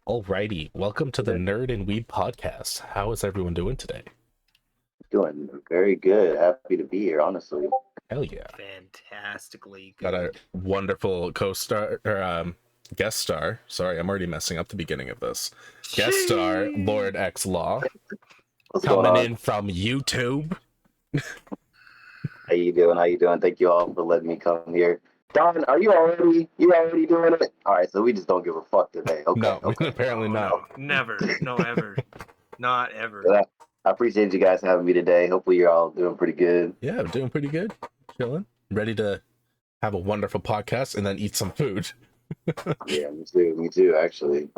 Alrighty, welcome to the Nerd and Weed podcast. How is everyone doing today? Doing very good. Happy to be here, honestly. Hell yeah. Fantastically Got a good. wonderful co-star or guest star. Sorry, I'm already messing up the beginning of this. Guest star Lord X Law What's going coming on? in from YouTube. How you doing? How you doing? Thank you all for letting me come here. Don, are you already doing it? All right, so we just don't give a fuck today. Okay, No, okay. apparently No, not. no, never. No, ever. Not ever. But I appreciate you guys having me today. Hopefully you're all doing pretty good. Yeah, I'm doing pretty good. Chilling. Ready to have a wonderful podcast and then eat some food. Yeah, me too. Me too, actually.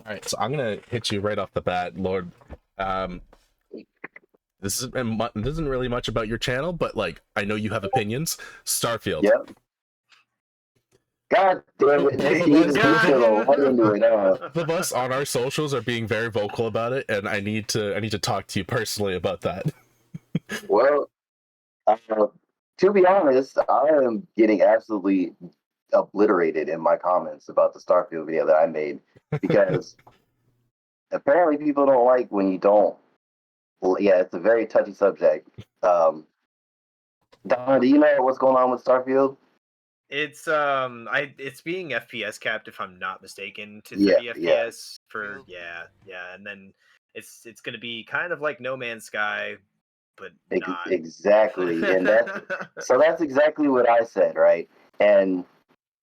All right, so I'm gonna hit you right off the bat, Lord. Um, this isn't really much about your channel, but like I know you have opinions. Starfield. Yep. God damn it. Both of You us, just put a lot into it. both of us on our socials are being very vocal about it, and I need to talk to you personally about that. Well, uh, to be honest, I am getting absolutely obliterated in my comments about the Starfield video that I made because apparently people don't like when you don't. Well, yeah, it's a very touchy subject. Don, do you know what's going on with Starfield? It's being FPS capped if I'm not mistaken to Yeah, 30 yeah. FPS for and then it's gonna be kind of like No Man's Sky, but not. Exactly, and that's exactly what I said, right? And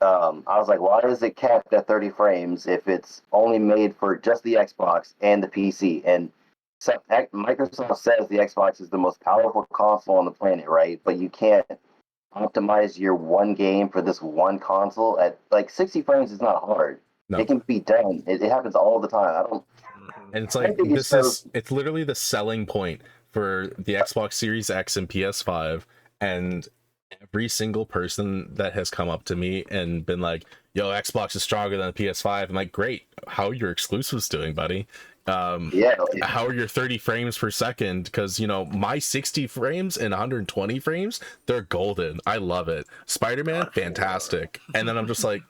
I was like, why is it capped at 30 frames if it's only made for just the Xbox and the PC? And so, Microsoft says the Xbox is the most powerful console on the planet, right? But you can't optimize your one game for this one console at like 60 frames is not hard. No. It can be done. It happens all the time. I don't. And it's like it's literally the selling point for the Xbox Series X and PS5, and every single person that has come up to me and been like, yo, Xbox is stronger than the PS5. I'm like, great. How are your exclusives doing, buddy? Yeah. How are your 30 frames per second? Because my 60 frames and 120 frames, they're golden. I love it. Spider-Man, fantastic. And then I'm just like,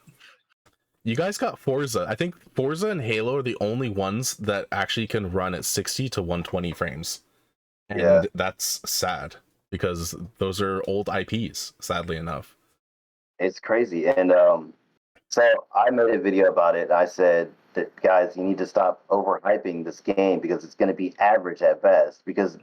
you guys got Forza. I think Forza and Halo are the only ones that actually can run at 60 to 120 frames. And that's sad because those are old IPs, sadly enough. It's crazy. And so I made a video about it. I said that, guys, you need to stop overhyping this game because it's going to be average at best. Because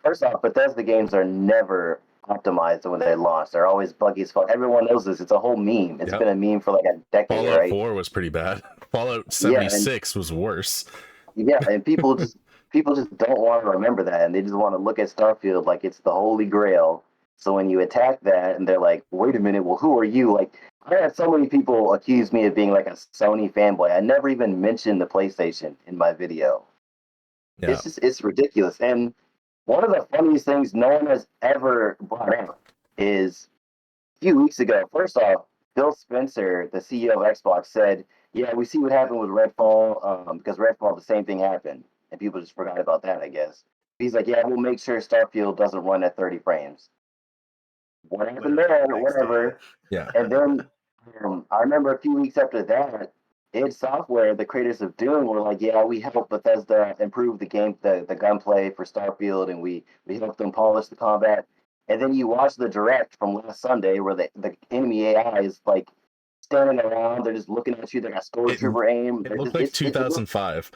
first off, Bethesda games are never optimized when they launch. They're always buggy as fuck. Everyone knows this. It's a whole meme. It's been a meme for like a decade, Fallout right? 4 was pretty bad. Fallout 76 was worse. Yeah, and people just don't want to remember that, and they just want to look at Starfield like it's the holy grail. So when you attack that, and they're like, "Wait a minute, well, who are you?" Like, I had so many people accuse me of being like a Sony fanboy. I never even mentioned the PlayStation in my video. Yeah. It's ridiculous. And one of the funniest things no one has ever brought up is a few weeks ago. First off, Phil Spencer, the CEO of Xbox, said, "Yeah, we see what happened with Redfall because Redfall, the same thing happened, and people just forgot about that, I guess." He's like, "Yeah, we'll make sure Starfield doesn't run at 30 frames." What happened there? Whatever. Yeah. And then I remember a few weeks after that, id Software, the creators of Doom, were like, "Yeah, we helped Bethesda improve the game, the gunplay for Starfield, and we helped them polish the combat." And then you watch the direct from last Sunday where the enemy AI is like standing around, they're just looking at you, they got stormtrooper aim. It looked like 2005.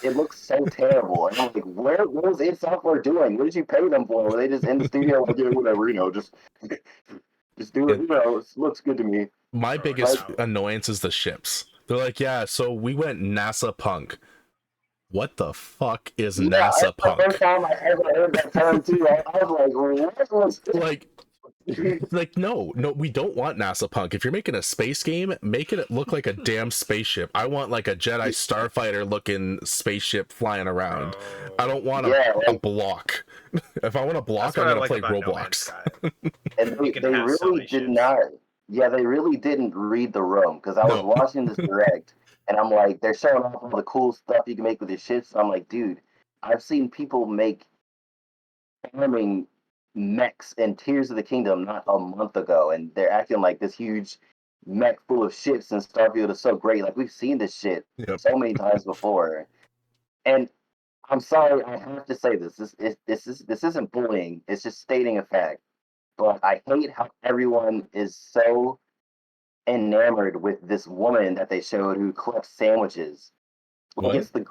It looks so terrible. And I'm like, what was id Software doing? What did you pay them for? Were they just in the studio like, yeah, whatever, just do it, it looks good to me. My biggest annoyance is the ships. They're like, yeah, so we went NASA punk. What the fuck is NASA punk? The first time I ever heard that term too, I was like, what was this? Like, no, we don't want NASA punk. If you're making a space game, make it look like a damn spaceship. I want like a Jedi starfighter looking spaceship flying around. I don't want a block. If I want a block, I'm gonna play Roblox. And they really did not. Yeah, they really didn't read the room because I was watching this direct. And I'm like, they're showing off all the cool stuff you can make with your ships. I'm like, dude, I've seen people make farming mechs in Tears of the Kingdom not a month ago, and they're acting like this huge mech full of ships in Starfield is so great. Like we've seen this shit so many times before. And I'm sorry, I have to say this. This isn't bullying. It's just stating a fact. But I hate how everyone is so enamored with this woman that they showed who collects sandwiches. Like it's the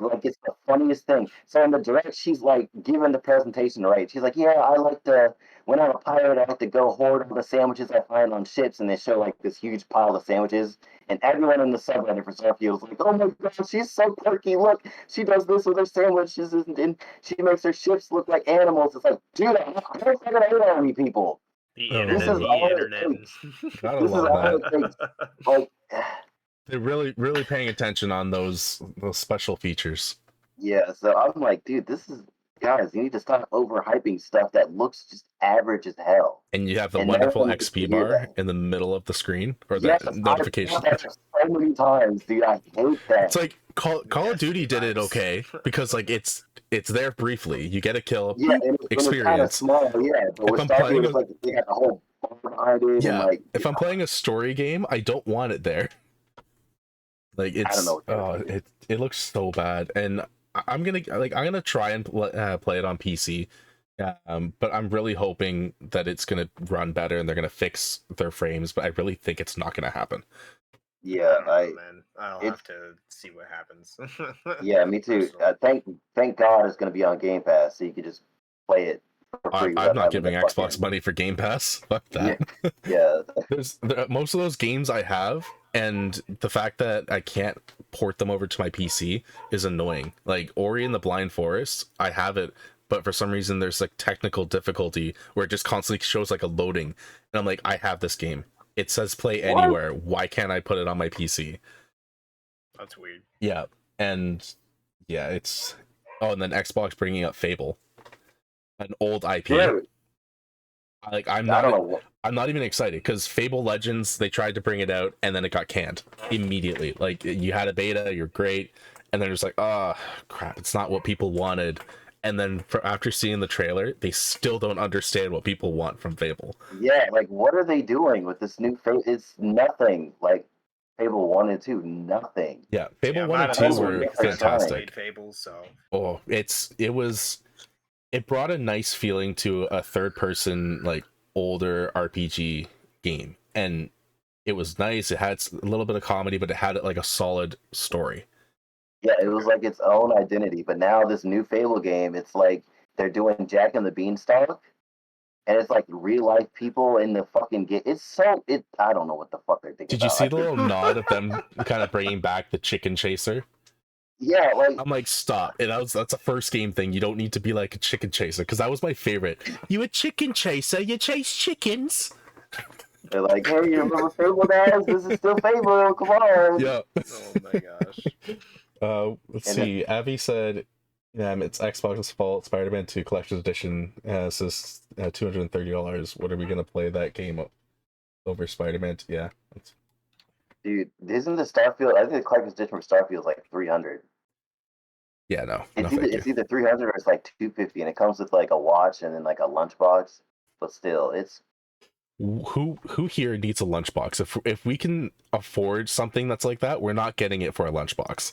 funniest thing. So in the direct, she's like giving the presentation, right? She's like, "Yeah, I like to when I'm a pirate, I like to go hoard all the sandwiches I find on ships." And they show like this huge pile of sandwiches, and everyone in the subreddit for Starfield is like, "Oh my god, she's so quirky! Look, she does this with her sandwiches, and she makes her ships look like animals." It's like, dude, I don't fucking hate on you people. The This is all it takes. Gotta This is love all that. it takes. Like, They're really paying attention on those special features. yeah, so I'm like, dude, this is guys, you need to stop overhyping stuff that looks just average as hell. And you have the And no wonderful one needs to XP hear bar that. in the middle of the screen, or the Yes, notification. I've done that so many times, dude. I hate that. It's like Call of Duty did it okay because like it's there briefly. You get a kill, yeah, and it's kind of experience. small, yeah. But If with I'm Starfield, playing it's like they got the whole bar behind it, and like if I'm playing a story game, I don't want it there. Like I don't it's know. it looks so bad, and I'm gonna try and play it on PC. But I'm really hoping that it's gonna run better and they're gonna fix their frames. But I really think it's not gonna happen. Yeah, man, I'll have to see what happens. Yeah, me too. Thank God it's gonna be on Game Pass, so you can just play it for free. I'm not giving Xbox money for Game Pass. Fuck that. Yeah. Most of those games I have, and the fact that I can't port them over to my PC is annoying. Like Ori and the Blind Forest, I have it, but for some reason there's like technical difficulty where it just constantly shows like a loading, and I'm like, I have this game. It says play anywhere. Why can't I put it on my PC? That's weird. Yeah, and yeah, it's and then Xbox bringing up Fable, an old IP. Yeah. I'm not even excited because Fable Legends, they tried to bring it out and then it got canned immediately. Like you had a beta, you're great, and then it's like, oh crap, it's not what people wanted. And then after seeing the trailer, they still don't understand what people want from Fable. Yeah, like what are they doing with this new Fable? It's nothing like Fable 1 and 2, nothing. Yeah, Fable 1 and 2 were fantastic. Fable, so it brought a nice feeling to a third person like older RPG game, and it was nice. It had a little bit of comedy, but it had like a solid story. Yeah, it was like its own identity. But now this new Fable game, it's like they're doing Jack and the Beanstalk, and it's like real life people in the fucking game. I don't know what the fuck they're thinking. Did you see the little nod of them kind of bringing back the chicken chaser? Yeah, like I'm like, stop. And that's a first game thing. You don't need to be like a chicken chaser, because that was my favorite. You a chicken chaser? You chase chickens? They're like, hey, you remember Fable, guys? This is still Fable. Come on. Yeah. Oh my gosh. Let's see. Avi said, it's Xbox's fault. Spider-Man 2 Collector's Edition says $230. What are we gonna play that game over Spider-Man 2? Yeah. Dude, isn't the Starfield? I think the Collector's Edition for Starfield is like $300. Yeah, no. It's either 300 or it's like 250, and it comes with like a watch and then like a lunchbox. But still, it's who here needs a lunchbox? If we can afford something that's like that, we're not getting it for a lunchbox.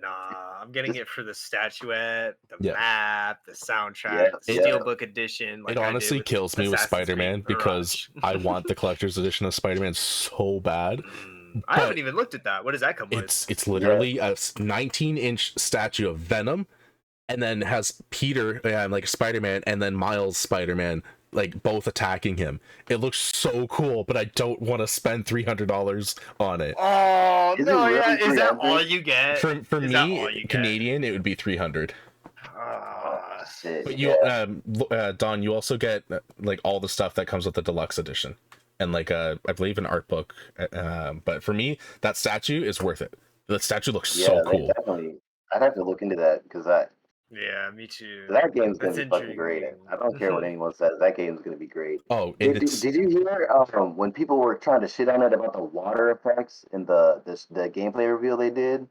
Nah, I'm getting it for the statuette, the map, the soundtrack, the Steelbook edition. Like it honestly kills me with Spider-Man because I want the collector's edition of Spider-Man so bad. I haven't even looked at that. What does that come with? It's literally a 19-inch statue of Venom, and then has Peter, like Spider-Man, and then Miles Spider-Man, like both attacking him. It looks so cool, but I don't want to spend $300 on it. Oh no! Yeah, is that all you get? For me, Canadian, it would be $300. Oh, shit. But you, Don, you also get like all the stuff that comes with the deluxe edition, and like I believe an art book. But for me, that statue is worth it. The statue looks so cool. Definitely, I'd have to look into that because yeah, me too. That game's gonna be fucking great. I don't care what anyone says. That game's gonna be great. Oh, did you hear when people were trying to shit on it about the water effects in the gameplay reveal they did?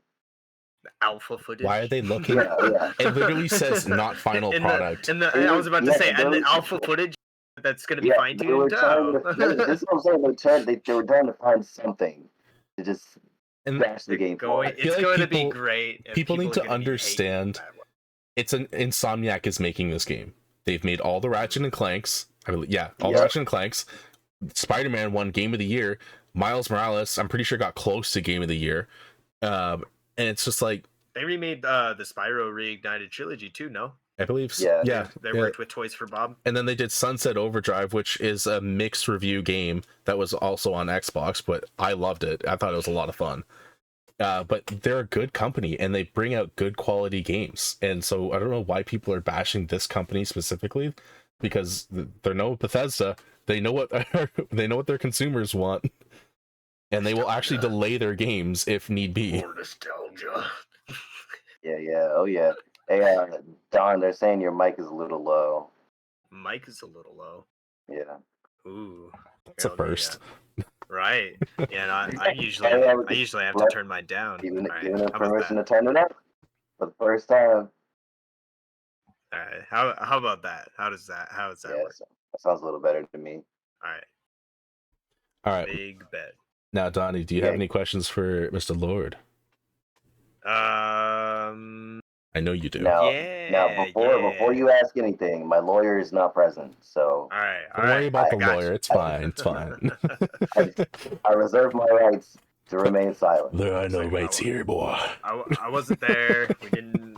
The alpha footage. Why are they looking? It literally says not final product. I was about to say, and the alpha footage that's going to be Yeah, fine they were tuned trying too. to. This is what I'm saying. They were trying to find something to just And bash the game for. It's going to be great. And people need are to gonna be hating understand that one. it's an Insomniac is making this game. They've made all the Ratchet and Clanks. All the Yep. Ratchet and Clanks. Spider-Man won Game of the Year. Miles Morales, I'm pretty sure, got close to Game of the Year. And it's just like They remade the Spyro Reignited trilogy too. No, I believe Yeah. they worked with Toys for Bob. And then they did Sunset Overdrive, which is a mixed review game that was also on Xbox, but I loved it. I thought it was a lot of fun. But they're a good company and they bring out good quality games. And so I don't know why people are bashing this company specifically, because they're no Bethesda. They know what their consumers want, and they will actually delay their games if need be. More nostalgia. Yeah. Oh yeah. Hey, Don, they're saying your mic is a little low. Mike is a little low. Yeah. Ooh, That's a first. Right. Yeah. I usually have to turn mine down. Giving All right. it How about permission that? to turn it up for the first time. All right. How about that? How does that work? So that sounds a little better to me. All right. Big bet. Now, Donnie, do you have any questions for Mr. Lord? I know you do. Now, before you ask anything, my lawyer is not present, so all right. Don't worry about the lawyer. It's fine. It's fine. I reserve my rights to remain silent. There are no rights here, boy. I wasn't there. We didn't,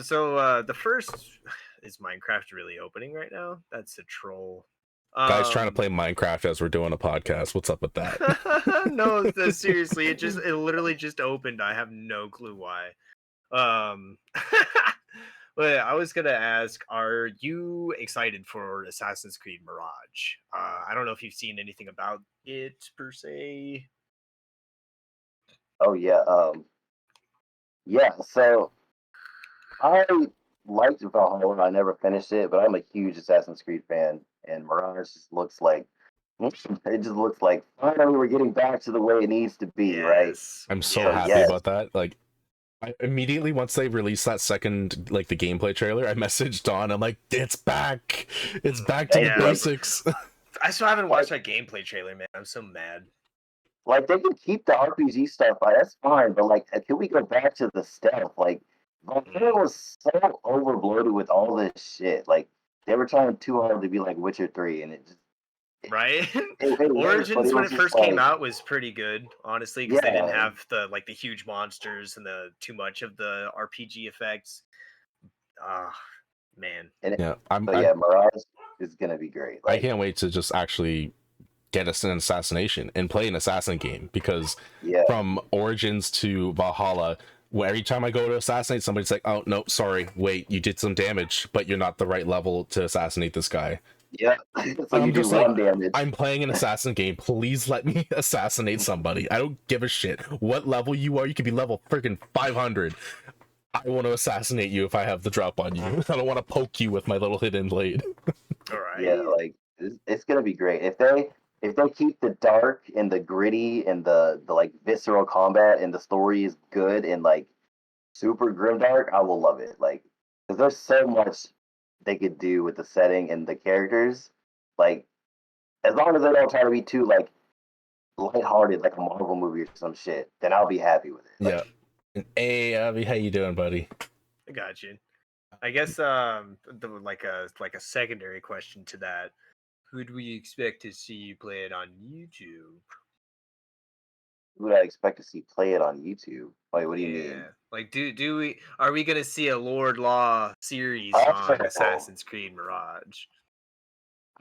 So the first is Minecraft really opening right now? That's a troll. Guys trying to play Minecraft as we're doing a podcast. What's up with that? No, seriously, it literally just opened. I have no clue why. But I was gonna ask, are you excited for Assassin's Creed Mirage? I don't know if you've seen anything about it per se. Oh yeah, yeah. So I liked Valhalla. I never finished it, but I'm a huge Assassin's Creed fan, and Mirage just looks like finally we're getting back to the way it needs to be, right? I'm so happy about that. Like, I immediately once they released that second, like, the gameplay trailer, I messaged Dawn. I'm like, it's back. It's back to the basics. I still haven't watched that gameplay trailer, man. I'm so mad. Like, they can keep the RPG stuff, that's fine, but like, can we go back to the stealth? Like, Valhalla was so overloaded with all this shit. Like, they were trying too hard to be like Witcher 3, and it just right. It Origins when it first came out was pretty good, honestly, because they didn't Yeah. have the huge monsters and the too much of the RPG effects. Man. Mirage is gonna be great. I can't wait to just actually get us an assassination and play an assassin game, because from Origins to Valhalla, every time I go to assassinate, somebody's like, oh no, sorry, wait, you did some damage, but you're not the right level to assassinate this guy. Yeah. So I'm you do just one like, damage. I'm playing an assassin game. Please let me assassinate somebody. I don't give a shit what level you are. You could be level freaking 500. I want to assassinate you if I have the drop on you. I don't want to poke you with my little hidden blade. All right. Yeah, like it's gonna be great if they keep the dark and the gritty and the like visceral combat and the story is good and like super grimdark. I will love it. Like, because there's so much they could do with the setting and the characters. Like, as long as they don't try to be too like lighthearted, like a Marvel movie or some shit, then I'll be happy with it. Yeah. Hey, Abby, how you doing, buddy? I got you. I guess like a secondary question to that, who do we expect to see you play it on YouTube? Who would I expect to see play it on YouTube? Wait, what do you mean? Like, are we gonna see a Lord Law series on Assassin's Creed Mirage?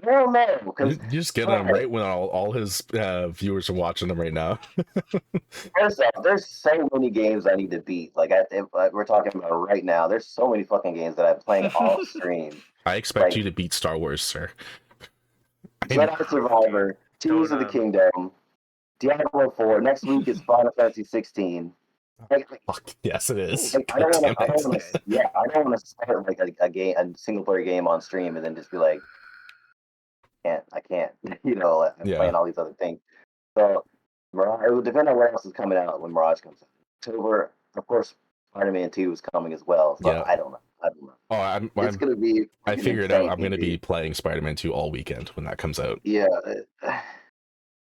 I don't know, because you just get him right when all his viewers are watching them right now. First off, there's so many games I need to beat. Like, we're talking about right now. There's so many fucking games that I'm playing off stream. I expect you to beat Star Wars, sir. Jedi Survivor, Tears of the Kingdom, Diablo 4. Next week is Final Fantasy 16. Fuck yes, it is. Like, I don't want to start like a single player game on stream and then just be like, I can't. I'm playing all these other things. So Mirage, it would depend on what else is coming out when Mirage comes out. October, of course, Spider-Man 2 is coming as well. So Yeah. I don't know. Oh, It's gonna be. I freaking figured out insane, I'm going to be dude. playing Spider-Man 2 all weekend when that comes out. Yeah,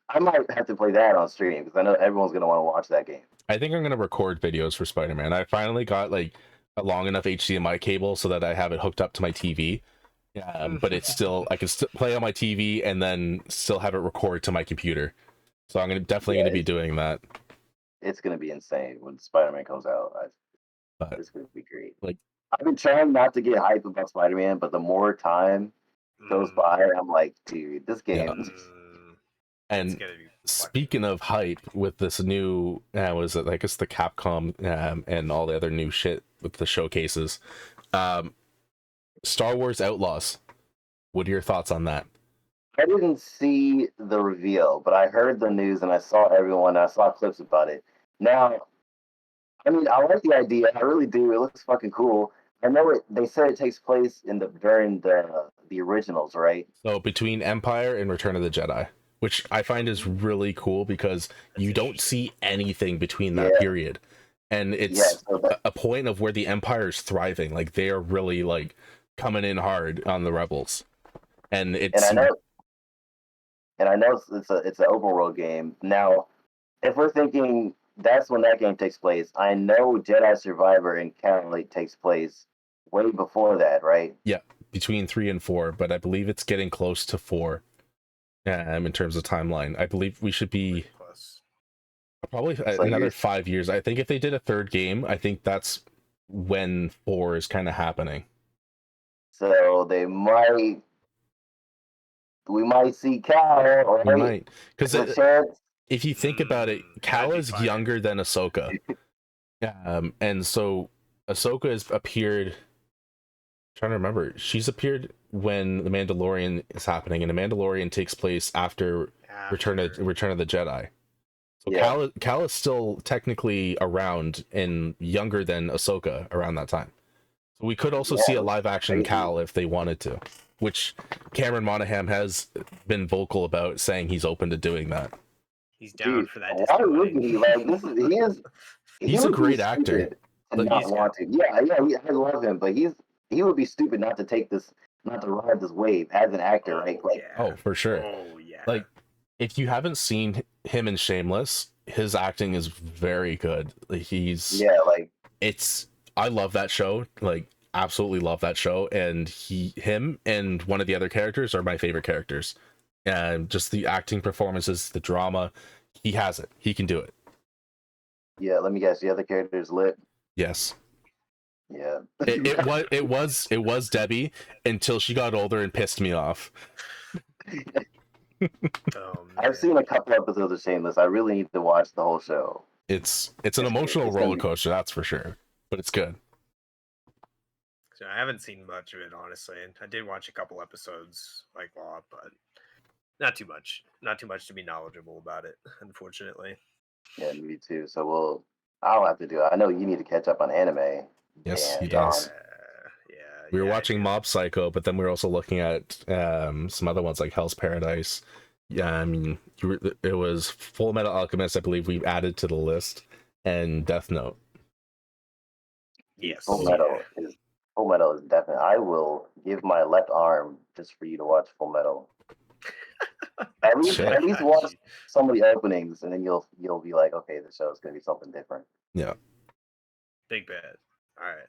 I might have to play that on stream because I know everyone's gonna want to watch that game. I think I'm going to record videos for Spider-Man. I finally got like a long enough HDMI cable so that I have it hooked up to my TV. But it's still, I can still play on my TV and then still have it record to my computer. So I'm definitely Yeah, going to be doing that. It's gonna be insane when Spider-Man comes out. But It's gonna be great. like, I've been trying not to get hyped about Spider-Man, but the more time goes by, I'm like, dude, this Yeah. game. And It's gonna be speaking of hype, with this new, was it, I guess, the Capcom and all the other new shit with the showcases, Star Wars Outlaws. What are your thoughts on that? I didn't see the reveal, but I heard the news and I saw everyone. I saw clips about it. Now, I mean, I like the idea. I really do. It looks fucking cool. I know it. They said it takes place during the originals, right? So between Empire and Return of the Jedi, which I find is really cool because you don't see anything between that Yeah. period, and Yeah. it's So that, a point of where the Empire is thriving. Like they are really like coming in hard on the rebels, and and it's I know it's an open world game. Now, if we're thinking that's when that game takes place, I know Jedi Survivor and Countless takes place way before that, right? between 3 and 4, but I believe it's getting close to 4. In terms of timeline, I believe we should be plus. probably So another you're 5 years. I think if they did a third game, I think that's when 4 is kind of happening. so we might see Cal, right? We might, because There's a chance. if you think about it, Cal that'd be is fire. younger than Ahsoka. And so Ahsoka has appeared. Trying to remember, she's appeared when the Mandalorian is happening, and the Mandalorian takes place after Return of the Jedi. So Yeah. Cal is still technically around and younger than Ahsoka around that time. So we could also see a live action crazy. Cal if they wanted to, which Cameron Monaghan has been vocal about, saying he's open to doing that. He's down Dude, for that. why Disney wouldn't wedding. he? Like He's a would be great actor. stupid to Like, not he's want to. Yeah, I love him, but he would be stupid not to ride this wave as an actor, right? Like, yeah. Oh, for sure. Oh yeah. Like, if you haven't seen him in Shameless, his acting is very good. Like, yeah, like I love that show. Like, absolutely love that show. And him and one of the other characters are my favorite characters. And just the acting performances, the drama, he has it. He can do it. yeah. Let me guess, the other character is lit. Yes. Yeah, It was Debbie until she got older and pissed me off. Oh, I've seen a couple episodes of Shameless. I really need to watch the whole show. It's an emotional it's gonna roller be- coaster, that's for sure. But it's good. So I haven't seen much of it, honestly. I did watch a couple episodes, like but not too much. Not too much to be knowledgeable about it, unfortunately. Yeah, me too. So I'll have to do it. I know you need to catch up on anime. Yes, he and, does. Yeah. We were I watching do. Mob Psycho, but then we were also looking at some other ones like Hell's Paradise. Yeah, I mean, it was Full Metal Alchemist, I believe we added to the list, and Death Note. Yes. Full Metal is definitely. I will give my left arm just for you to watch Full Metal. At least Got watch you. some of the openings, and then you'll be like, okay, the show is gonna be something different. Yeah. Big bet. All right.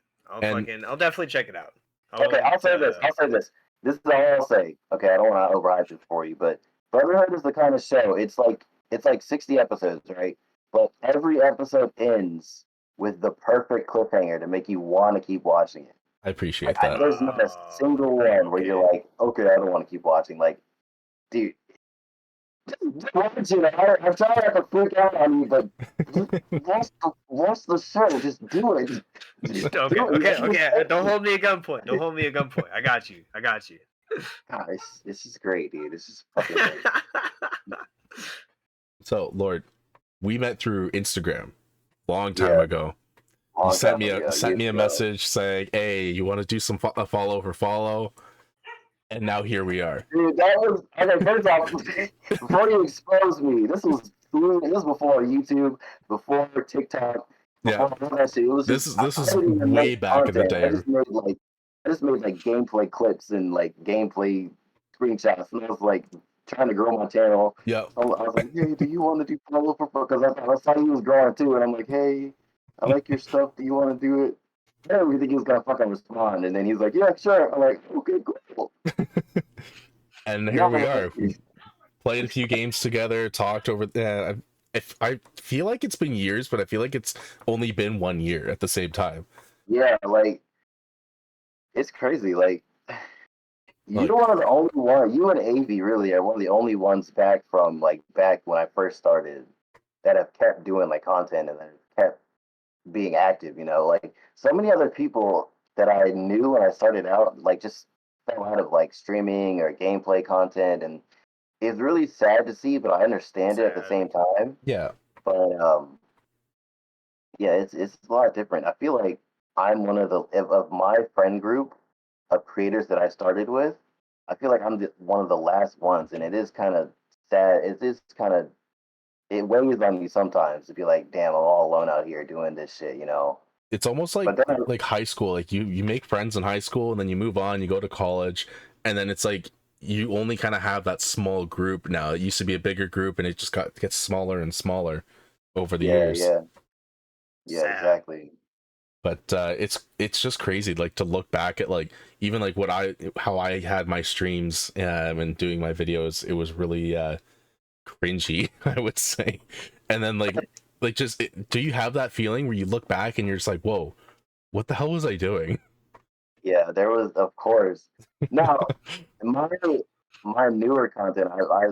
I'll definitely check it out. Okay, I'll say this. This is all I'll say. Okay, I don't want to overhype it for you, but Brotherhood is the kind of show. It's like 60 episodes, right? But every episode ends with the perfect cliffhanger to make you want to keep watching it. I appreciate that. There's not a single one where you're like, okay, I don't want to keep watching. Like, dude, just watch it. I'm trying not to freak out on you, but just watch the show. Just do it. Just do it. Okay. Don't hold me at gunpoint. I got you. God, it's just great, dude. It's just fucking great. So, Lord, we met through Instagram long time ago. You sent me a message saying, "Hey, you want to do some follow for follow?" And now here we are. Dude, that was okay. First off, before you expose me, this was before YouTube, before TikTok. Yeah. That shit, it was This just, is didn't even way make back in the content. day. I just made like gameplay clips and like gameplay screenshots, and I was like trying to grow my channel. Yeah. So I was like, hey, do you want to do follow for? Because I saw he was growing too, and I'm like, hey, I like your stuff. Do you want to do it? I didn't really think he was gonna fucking respond, and then he's like, yeah, sure. I'm like, okay, cool. And here we are. We played a few games together, talked over. If I feel like it's been years, but I feel like it's only been 1 year at the same time. Yeah, like it's crazy. Like Like, you're one of the only one. You and Avi really are one of the only ones back from like back when I first started that have kept doing like content and that have kept being active. You know, like so many other people that I knew when I started out, like just fell out of like streaming or gameplay content, and it's really sad to see. But I understand it at the Sad. same time. yeah, But yeah, it's a lot different. I feel like I'm one of the of my friend group of creators that I started with. I feel like I'm one of the last ones, and it is kind of sad. It is kind of it weighs on me sometimes to be like, damn, I'm all alone out here doing this shit, you know. it's almost like But then, high school. Like you make friends in high school, and then you move on, you go to college, and then it's like you only kind of have that small group now. It used to be a bigger group, and it just gets smaller and smaller over the yeah, years. yeah, Sad. exactly. But it's just crazy, like to look back at like even like how I had my streams and doing my videos. It was really cringy, I would say. And then like just do you have that feeling where you look back and you're just like, whoa, what the hell was I doing? Yeah, there was, of course. Now, my my newer content, I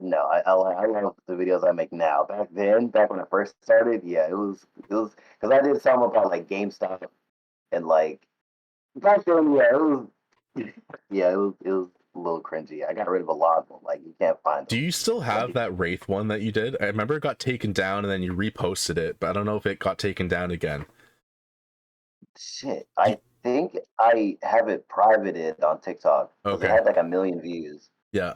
no, I love the videos I make now. Back then, back when I first started, yeah, it was because I did some about like GameStop and like back then, yeah, it was yeah, it was a little cringy. I got rid of a lot of them. Like you can't find Do them. you still have Like that Wraith one that you did? I remember it got taken down and then you reposted it, but I don't know if it got taken down again. shit, You, I think I have it privated on TikTok because it okay, had like a million views. yeah,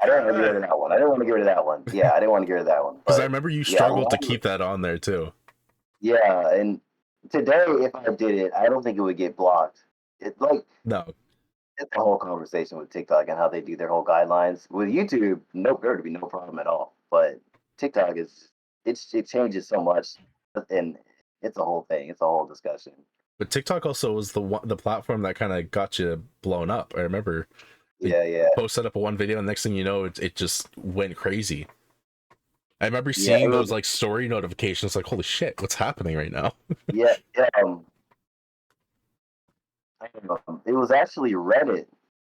I didn't want to get Uh, rid of that one. I didn't want to get rid of that one. Yeah, I didn't want to get rid of that one. because I But remember you yeah, a struggled to lot of, keep that on there too. yeah, and today if I did it, I don't think it would get blocked. It like No, it's a whole conversation with TikTok and how they do their whole guidelines. With YouTube, nope, there would be no problem at all. But TikTok it changes so much, and it's a whole thing. It's a whole discussion. but TikTok also was the platform that kind of got you blown up. I remember you Yeah, yeah, posted up a one video, and next thing you know, it just went crazy. I remember yeah. It seeing those was like story notifications, like holy shit, what's happening right now? yeah, yeah. It was actually Reddit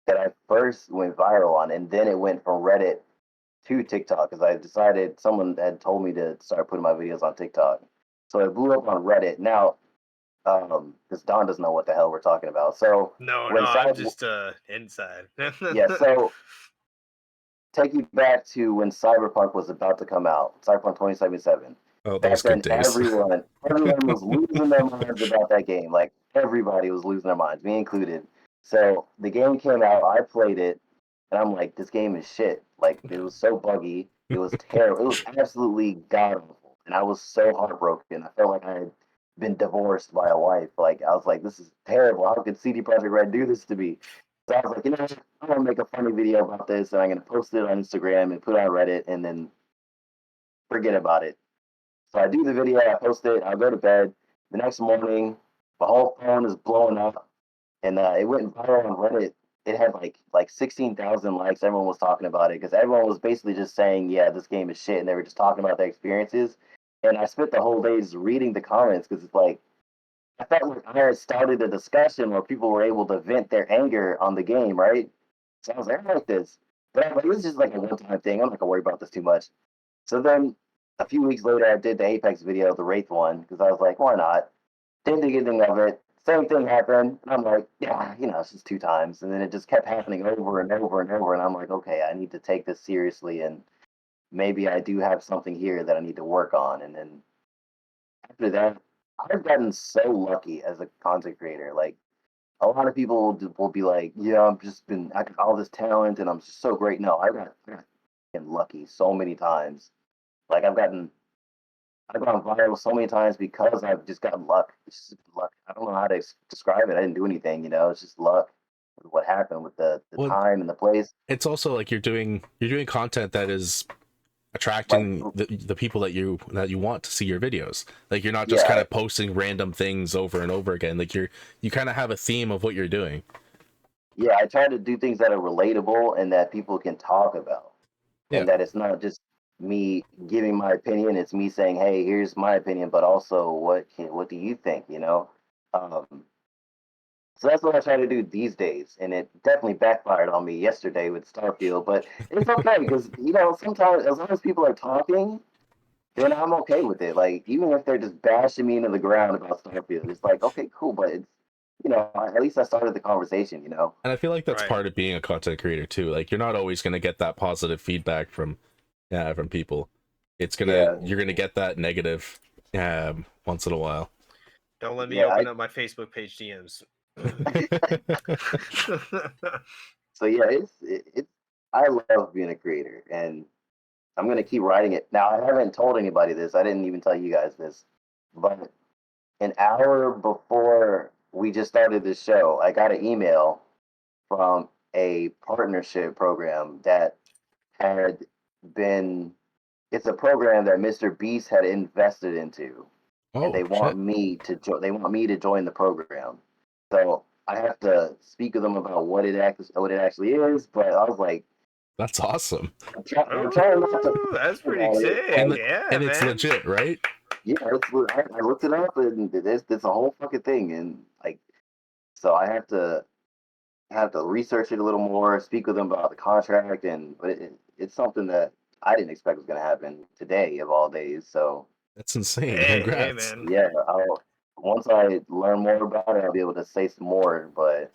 that I first went viral on, and then it went from Reddit to TikTok because I decided someone had told me to start putting my videos on TikTok. So it blew up on Reddit. Now, because Don doesn't know what the hell we're talking about. So no, when I'm Cyber, just inside. yeah, so take you back to when Cyberpunk was about to come out, Cyberpunk 2077. Oh, Back those good then, days. everyone was losing their minds about that game. Like everybody was losing their minds, me included. So the game came out, I played it, and I'm like, this game is shit. Like it was so buggy, it was terrible, it was absolutely god awful, and I was so heartbroken. I felt like I had been divorced by a wife. Like I was like, this is terrible. How could CD Projekt Red do this to me? So I was like, you know, I'm gonna make a funny video about this, and I'm gonna post it on Instagram and put it on Reddit, and then forget about it. So I do the video, I post it, I go to bed. The next morning, my whole phone is blowing up, and it went viral on Reddit. It had like 16,000 likes. Everyone was talking about it because everyone was basically just saying, "Yeah, this game is shit," and they were just talking about their experiences. And I spent the whole days reading the comments because it's like I felt like I had started a discussion where people were able to vent their anger on the game, right? So I was like, I like this. But I'm like, this is just like a one-time thing. I'm not gonna worry about this too much. So then a few weeks later, I did the Apex video, the Wraith one, because I was like, why not? Didn't think anything of it. Same thing happened. And I'm like, yeah, you know, it's just two times. And then it just kept happening over and over and over. And I'm like, okay, I need to take this seriously. And maybe I do have something here that I need to work on. And then after that, I've gotten so lucky as a content creator. Like, a lot of people will be like, yeah, I got all this talent and I'm just so great. No, I got lucky so many times. Like, I've gone viral so many times because I've just got luck. It's just luck. I don't know how to describe it. I didn't do anything, it's just luck. What happened with the Well, time and the place. it's also like you're doing content that is Like, attracting the people that you want to see your videos. Like you're not just Yeah. kind of posting random things over and over again. Like you kind of have a theme of what you're doing. yeah, I try to do things that are relatable and that people can talk about. Yeah. And that it's not just me giving my opinion, it's me saying, hey, here's my opinion, but also what do you think, so that's what I try to do these days, and it definitely backfired on me yesterday with Starfield, but it's okay because sometimes as long as people are talking, then I'm okay with it. Like even if they're just bashing me into the ground about Starfield, it's like okay, cool, but it's at least I started the conversation. And I feel like that's Right. part of being a content creator too. Like you're not always going to get that positive feedback from people. It's Yeah. you're gonna get that negative once in a while. Don't let me Yeah, open up my Facebook page DMs. So yeah, it's I love being a creator, and I'm gonna keep writing it. Now I haven't told anybody this. I didn't even tell you guys this, but an hour before we just started this show, I got an email from a partnership program that had been. It's a program that Mr. Beast had invested into, and they want shit. me to They want me to join the program. So I have to speak with them about what it actually is. But I was like, That's awesome. I'm trying not to. Ooh, that's pretty sick. And Yeah, and it's man. legit, right? Yeah, I looked it up, and there's a whole fucking thing, and like, so I have to research it a little more, speak with them about the contract, but it's something that I didn't expect was going to happen today of all days. So That's insane. Hey, Congrats. man. yeah, once I learn more about it, I'll be able to say some more. But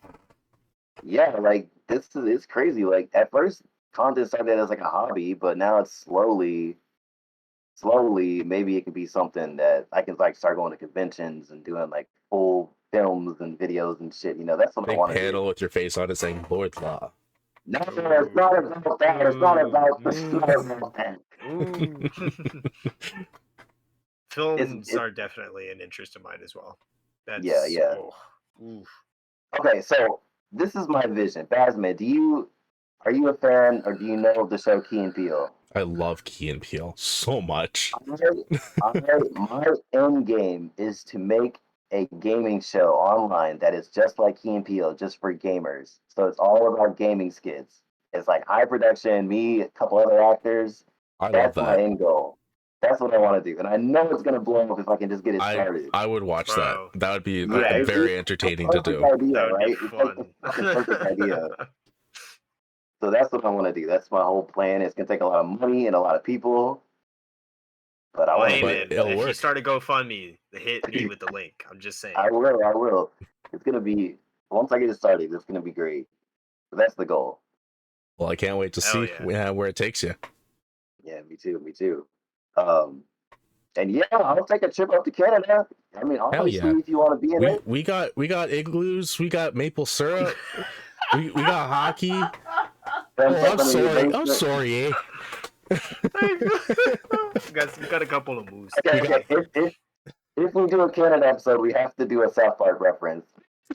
yeah, like it's crazy. Like at first, content started as like a hobby, but now it's slowly, maybe it can be something that I can like start going to conventions and doing like full films and videos and shit. That's what I Big want to panel do. with your face on it saying Lord Law. No, it's not about that. It's not about that. Ooh. Films It's are definitely an interest of mine as well. That's Yeah. Oh, oof. Okay, so this is my vision. Basman, are you a fan or do you know of the show Key and Peele? I love Key and Peele so much. My end game is to make a gaming show online that is just like Key and Peele, just for gamers. So it's all about gaming skits. It's like high production, me, a couple other actors. I love That's my that. end goal. That's what I want to do, and I know it's gonna blow up if I can just get it started. I would watch Bro. that. That would be it's very a entertaining to perfect do. idea, That would right? be It's like fun. the fucking perfect idea. So that's what I want to do. That's my whole plan. It's gonna take a lot of money and a lot of people, but I Well, want hey, to. man, it'll if you work. start a GoFundMe, hit me with the link. I'm just saying. I will. It's gonna be once I get it started. It's gonna be great. But that's the goal. Well, I can't wait to Hell see yeah. where it takes you. Yeah, me too. And yeah, I'll take a trip up to Canada. I mean, Hell obviously, yeah. if you want to be in it. We got igloos, we got maple syrup, we got hockey. Oh, I'm sorry, eh? we got a couple of moves. Okay. If we do a Canada episode, we have to do a South Park reference.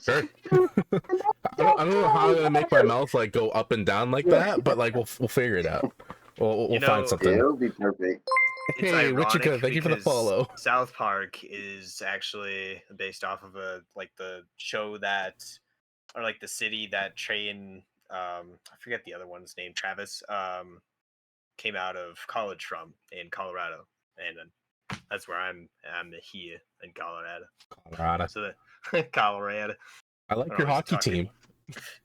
Sure. I don't know how I'm gonna make my mouth like go up and down like that, but like we'll figure it out. We'll find something. It'll be perfect. It's Hey, ironic Wichita, thank you for the because follow. South Park is actually based off of the show that, or like the city that Trey and I forget the other one's name, Travis, came out of college from in Colorado, and that's where I'm here in Colorado. Colorado. So Colorado. I like your hockey team.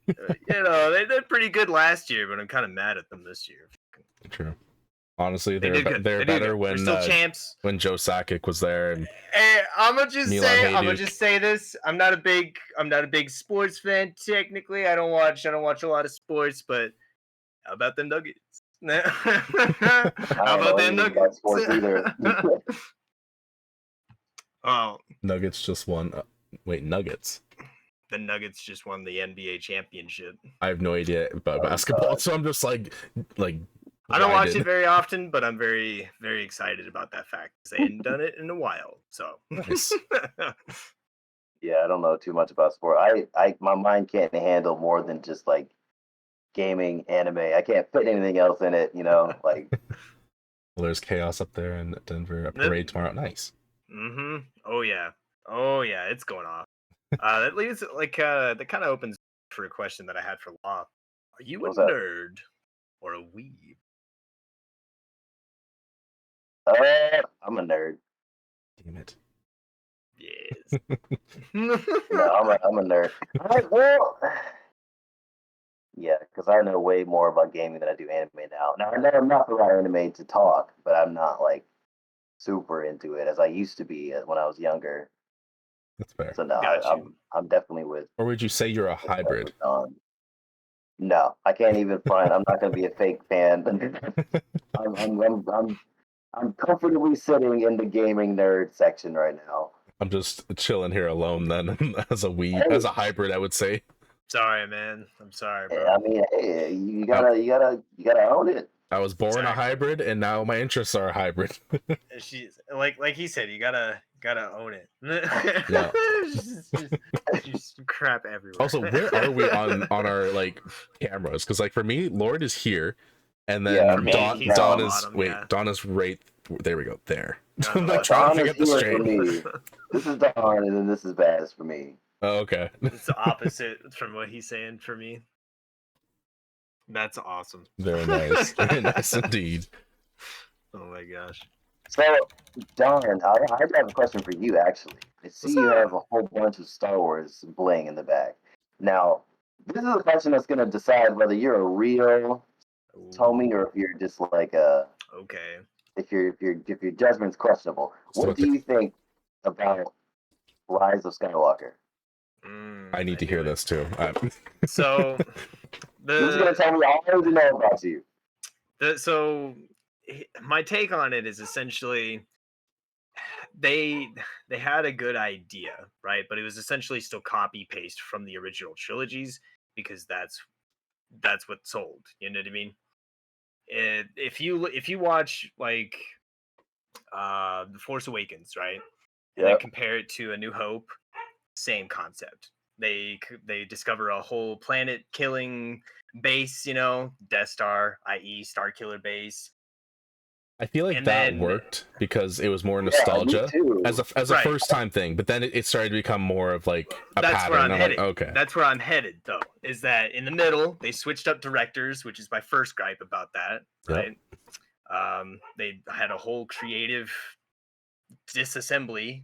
They did pretty good last year, but I'm kind of mad at them this year. True. Honestly, They did good. they're better We're when still champs. when Joe Sakic was there. And Hey, I'm gonna just Milan say this. I'm not a big sports fan technically. I don't watch a lot of sports, but how about them Nuggets? How about them Nuggets? Sports either. Oh, Nuggets just won. Wait, Nuggets. the Nuggets just won the NBA championship. I have no idea about basketball, God. so I'm just like I don't watch Grinded. it very often, but I'm very, very excited about that fact because they hadn't done it in a while. So Nice. Yeah, I don't know too much about sport. My mind can't handle more than just like gaming, anime. I can't fit anything else in it. Like Well, there's chaos up there in Denver. A parade tomorrow. Nice. Mm-hmm. Oh yeah. Oh yeah. It's going off. That leaves that kind of opens for a question that I had for Law. Are you a what's up? nerd or a weeb? I'm a nerd. Damn it. Yes. No, I'm a nerd. Well, yeah, because I know way more about gaming than I do anime now. Now I know I'm not the right anime to talk, but I'm not like super into it as I used to be when I was younger. That's fair. So no, Got you. I'm definitely with. Or would you say you're a hybrid? No, I can't even find. I'm not gonna be a fake fan. I'm comfortably sitting in the gaming nerd section right now. I'm just chilling here alone then as a hybrid, I would say. Sorry, man. I'm sorry, bro. I mean, hey, you gotta own it. I was born a hybrid and now my interests are a hybrid. She's like he said, you gotta own it. Yeah. just crap everywhere. Also, where are we on our like cameras? Because like for me, Lord is here, and then For me, Don he's Don on the is bottom, wait, yeah. Don is right. There we go. There. No, I'm no, like trying to Don figure is this here for straight. me. This is Don, and then this is BaZz for me. Oh, okay. It's the opposite from what he's saying for me. That's awesome. Very nice. Very nice indeed. Oh my gosh. So, Don, I have a question for you, actually. I see you have a whole bunch of Star Wars bling in the back. Now, this is a question that's going to decide whether you're a real Tommy or if you're just like okay. If your judgment's questionable. What do you think about Rise of Skywalker? I need to hear this too. So, this is going to tell me all I need to know about you. So my take on it is essentially they had a good idea, right? But it was essentially still copy paste from the original trilogies because that's what sold. You know what I mean? If you watch like The Force Awakens, right, and then compare it to A New Hope, same concept. They discover a whole planet killing base, Death Star, i.e. Star Killer base. I feel like that worked because it was more nostalgia as a first time thing, but then it started to become more of like a pattern. Where I'm headed. Like, okay, that's where I'm headed though. Is that in the middle they switched up directors, which is my first gripe about that, right? They had a whole creative disassembly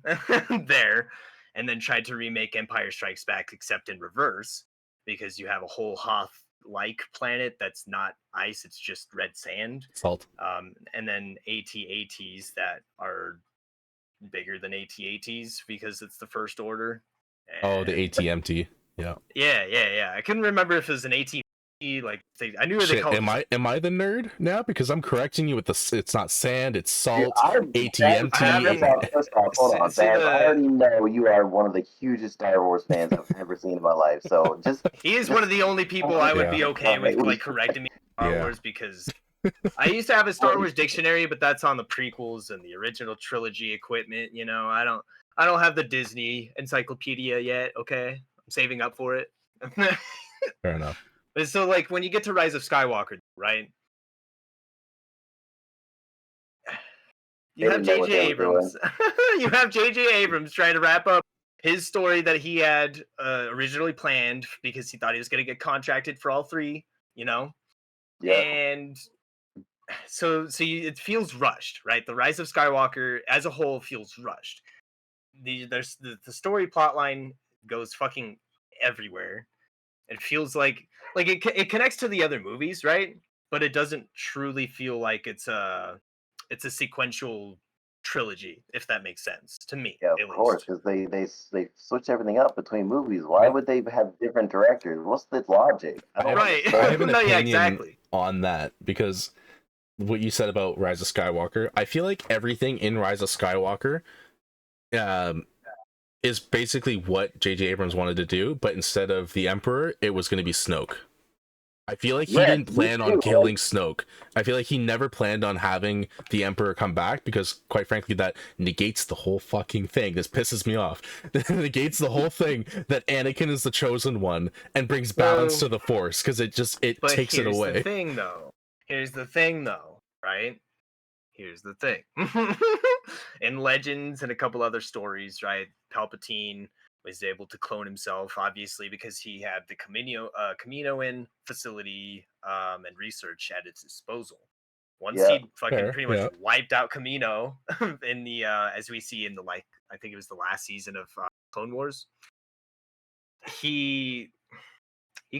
there, and then tried to remake Empire Strikes Back, except in reverse, because you have a whole Hoth-like planet that's not ice; it's just red sand, salt. And then AT-ATs that are bigger than AT-ATs because it's the First Order. And the AT-MT. Yeah. Yeah. I couldn't remember if it was an AT. Like I knew what they called. Am I the nerd now because I'm correcting you with the? It's not sand, it's salt. AT-MT. Hold on, I already know you are one of the hugest Star Wars fans I've ever seen in my life. So he is one of the only people I would be okay with like correcting me on Star Wars because I used to have a Star Wars dictionary, but that's on the prequels and the original trilogy equipment. I don't have the Disney encyclopedia yet. Okay, I'm saving up for it. Fair enough. So, like, when you get to Rise of Skywalker, right? You have J.J. Abrams. You have J.J. Abrams trying to wrap up his story that he had originally planned because he thought he was going to get contracted for all three, Yeah. And so it feels rushed, right? The Rise of Skywalker as a whole feels rushed. There's the story plotline goes fucking everywhere. It feels like it connects to the other movies, right? But it doesn't truly feel like it's a sequential trilogy, if that makes sense to me. Yeah, of course, because they switch everything up between movies. Why would they have different directors? What's the logic? I have an opinion on that because what you said about Rise of Skywalker, I feel like everything in Rise of Skywalker, is basically what J.J. Abrams wanted to do, but instead of the Emperor, it was going to be Snoke. I feel like he Yeah, didn't me plan on too. killing Snoke. I feel like he never planned on having the Emperor come back because, quite frankly, that negates the whole fucking thing. This pisses me off. That negates the whole thing that Anakin is the chosen one and brings balance to the Force because it But takes it here's away. the thing, though. Right? Here's the thing. In Legends and a couple other stories, right? Palpatine was able to clone himself, obviously, because he had the Kaminoan facility and research at its disposal. Once Yeah. he fucking Fair, pretty much yeah. wiped out Kamino in the as we see in the I think it was the last season of Clone Wars. He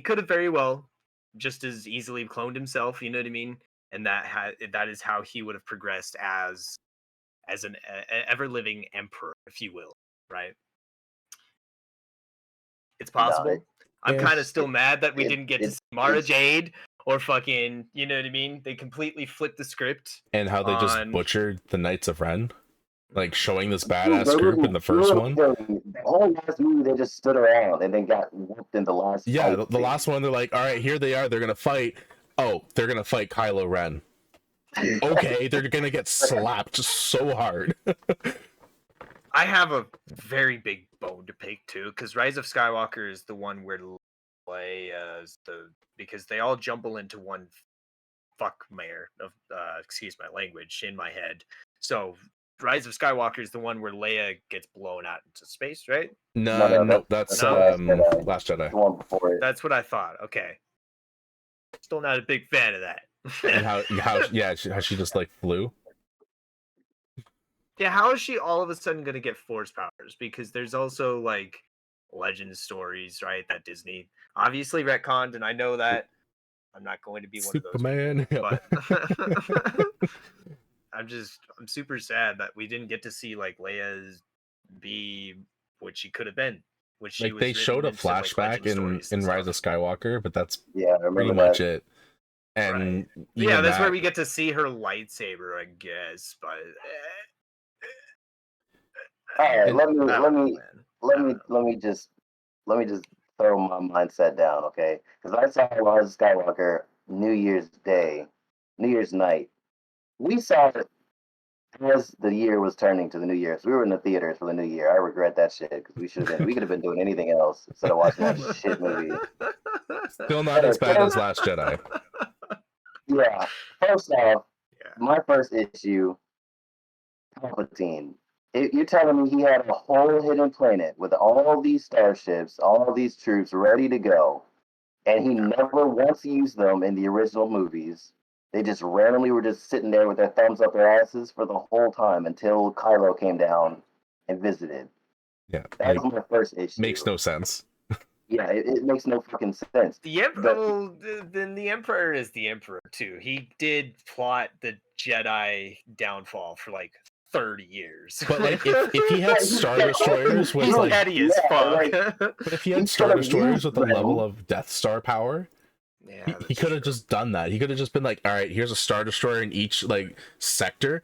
could have very well just as easily cloned himself, you know what I mean? And that is how he would have progressed as an ever living emperor, if you will, right? It's No, possible. I'm kind of still it- mad that we it- didn't get to it- see Mara it's- Jade or fucking, you know what I mean? They completely flipped the script And how they just on butchered the Knights of Ren, like showing this They badass group in didn't the do first one. anything. The whole last movie, they just stood around and then got whooped in the last Yeah, fight. the last one, they're like, all right, here they are. They're gonna fight. Oh, they're gonna fight Kylo Ren. Okay, they're gonna get slapped so hard. I have a very big bone to pick too, because Rise of Skywalker is the one where Leia's because they all jumble into one fuck mare of excuse my language in my head. So Rise of Skywalker is the one where Leia gets blown out into space, right? No, that's no. Last Jedi. The one before it. That's what I thought. Okay, still not a big fan of that. And how she just like flew. Yeah, how is she all of a sudden gonna get force powers? Because there's also like legend stories, right? That Disney obviously retconned, and I know that I'm not going to be one of those Superman. people, but I'm super sad that we didn't get to see like Leia's be what she could have been. Which she Like was they showed a written into, like, flashback legend stories and in Rise of stuff. Skywalker, but that's Yeah, I remember pretty much that. it. And Yeah, even that's where that- we get to see her lightsaber, I guess. But All right, And- let I don't know, man. me just throw my mindset down, okay? Because I saw Rise of Skywalker New Year's night. We saw it as the year was turning to the new year. So we were in the theaters for the new year. I regret that shit because we could have been doing anything else instead of watching that shit movie. Still not as bad as Last Jedi. Yeah. First off, Yeah. my first issue, Palpatine. You're telling me he had a whole hidden planet with all these starships, all these troops ready to go, and he never once used them in the original movies. They just randomly were just sitting there with their thumbs up their asses for the whole time until Kylo came down and visited. Yeah, That's like, my first issue. makes no sense. Yeah, it makes no fucking sense. The Emperor, then the Emperor is the Emperor too. He did plot the Jedi downfall for like 30 years. But like, if he had Star Destroyers with He's like, petty as yeah, fuck. but if he had He Star could've Destroyers used with a them. level of Death Star power, Yeah, he could have just done that. He could have just been like, all right, here's a Star Destroyer in each like sector.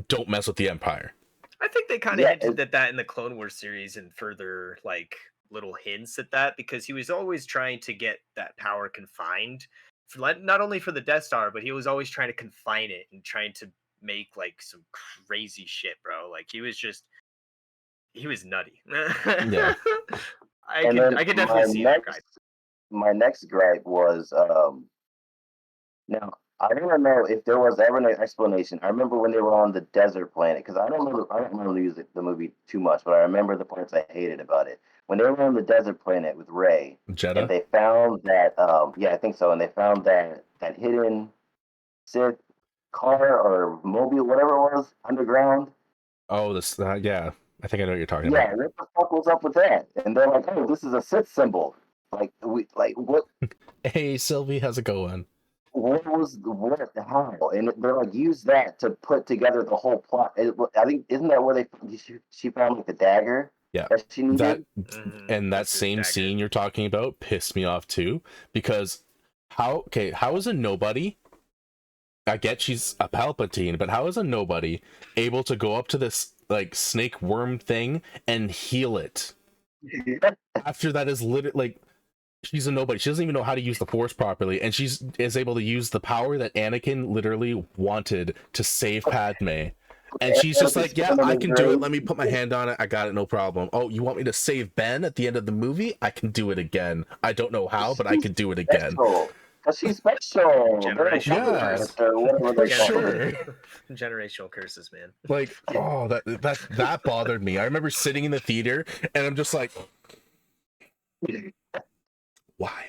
Don't mess with the Empire. I think they kind of Yeah, hinted at that in the Clone Wars series and further like little hints at that, because he was always trying to get that power confined, for, not only for the Death Star, but he was always trying to confine it and trying to make like some crazy shit, bro. Like he was nutty. Yeah. I And can then definitely see that guy. my next gripe was now I don't know if there was ever an explanation. I remember when they were on the desert planet because I don't remember the movie too much, but I remember the parts I hated about it. When they were on the desert planet with Rey, and Jeddah. they found that yeah, I think so, and they found that hidden Sith car or mobile, whatever it was, underground. Oh, this yeah. I think I know what you're talking Yeah, about. what the fuck was up with that? And they're like, oh, this is a Sith symbol. Like what? Hey, Sylvie, how's it going? How? And they're like, use that to put together the whole plot. I think, isn't that where she found like the dagger? Yeah, That she needed. that Mhm, and that that's his same dagger. scene you're talking about pissed me off too, because how is a nobody, I get she's a Palpatine, but how is a nobody able to go up to this like snake worm thing and heal it after that is literally like she's a nobody. She doesn't even know how to use the Force properly, and is able to use the power that Anakin literally wanted to save Padme. And she's just like, yeah, I can do it. Let me put my hand on it. I got it, no problem. Oh, you want me to save Ben at the end of the movie? I can do it again. I don't know how, but I can do it again. Because she's special. Generational Generational curses, man. Like, oh, that bothered me. I remember sitting in the theater, and I'm just like, why?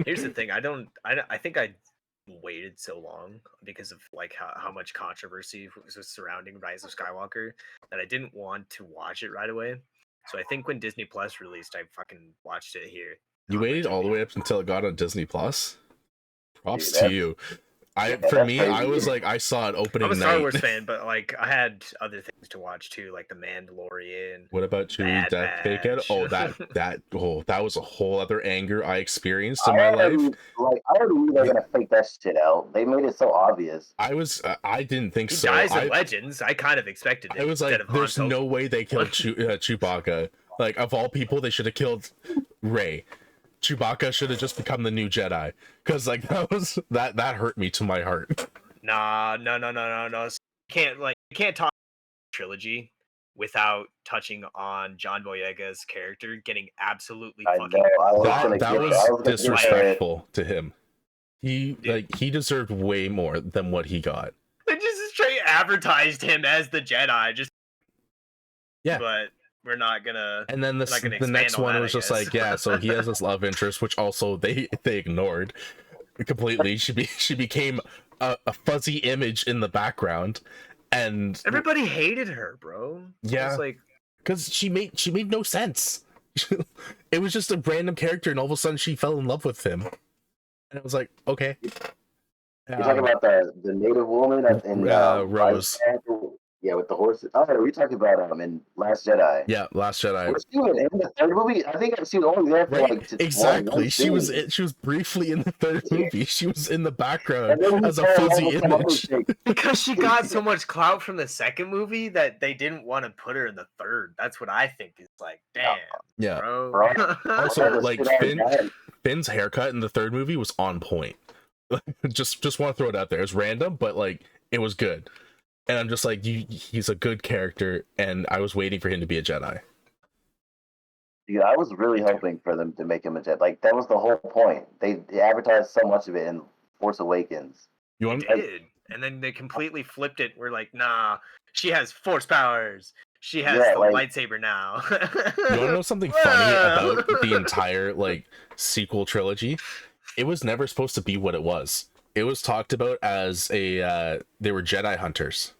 Here's the thing. I think I waited so long because of like how much controversy was surrounding Rise of Skywalker that I didn't want to watch it right away. So I think when Disney Plus released, I fucking watched it here. You waited all the way up until it got on Disney Plus? Props Dude, to you. For me, I was like, I saw it opening night. I'm a Star Wars fan, but like I had other things to watch too, like The Mandalorian. What about Chewie Death Ticket? Oh, that was a whole other anger I experienced in my life. Like, I already knew they were gonna fake that shit out. They made it so obvious. I didn't think so. He dies in Legends. I kind of expected it. I was like, there's no way they killed Chewbacca. Like, of all people, they should have killed Rey. Chewbacca should have just become the new Jedi, because like that hurt me to my heart. No. You can't talk trilogy without touching on John Boyega's character getting absolutely fucking. That was disrespectful to him. He deserved way more than what he got. They just straight advertised him as the Jedi, but we're not gonna. And then the next one was just like, yeah, so he has this love interest, which also they ignored completely. She became a fuzzy image in the background, and everybody hated her, bro. Yeah, like because she made no sense. It was just a random character, and all of a sudden she fell in love with him, and I was like, okay. You're talking about the native woman in Rose. Yeah, with the horses. Oh, we're talking about in Last Jedi. Yeah, Last Jedi. Was she in the third movie? I think she was only there for like exactly. She was briefly in the third movie. She was in the background as a fuzzy image. Because she got so much clout from the second movie that they didn't want to put her in the third. That's what I think is like, damn. Yeah. Bro. Also, like Finn's haircut in the third movie was on point. just want to throw it out there. It was random, but like it was good. And I'm just like, he's a good character, and I was waiting for him to be a Jedi. Yeah, I was really hoping for them to make him a Jedi. Like, that was the whole point. They advertised so much of it in Force Awakens. They did. And then they completely flipped it. We're like, nah, she has Force powers. She has the lightsaber now. You want to know something funny about the entire, like, sequel trilogy? It was never supposed to be what it was. It was talked about as they were Jedi hunters.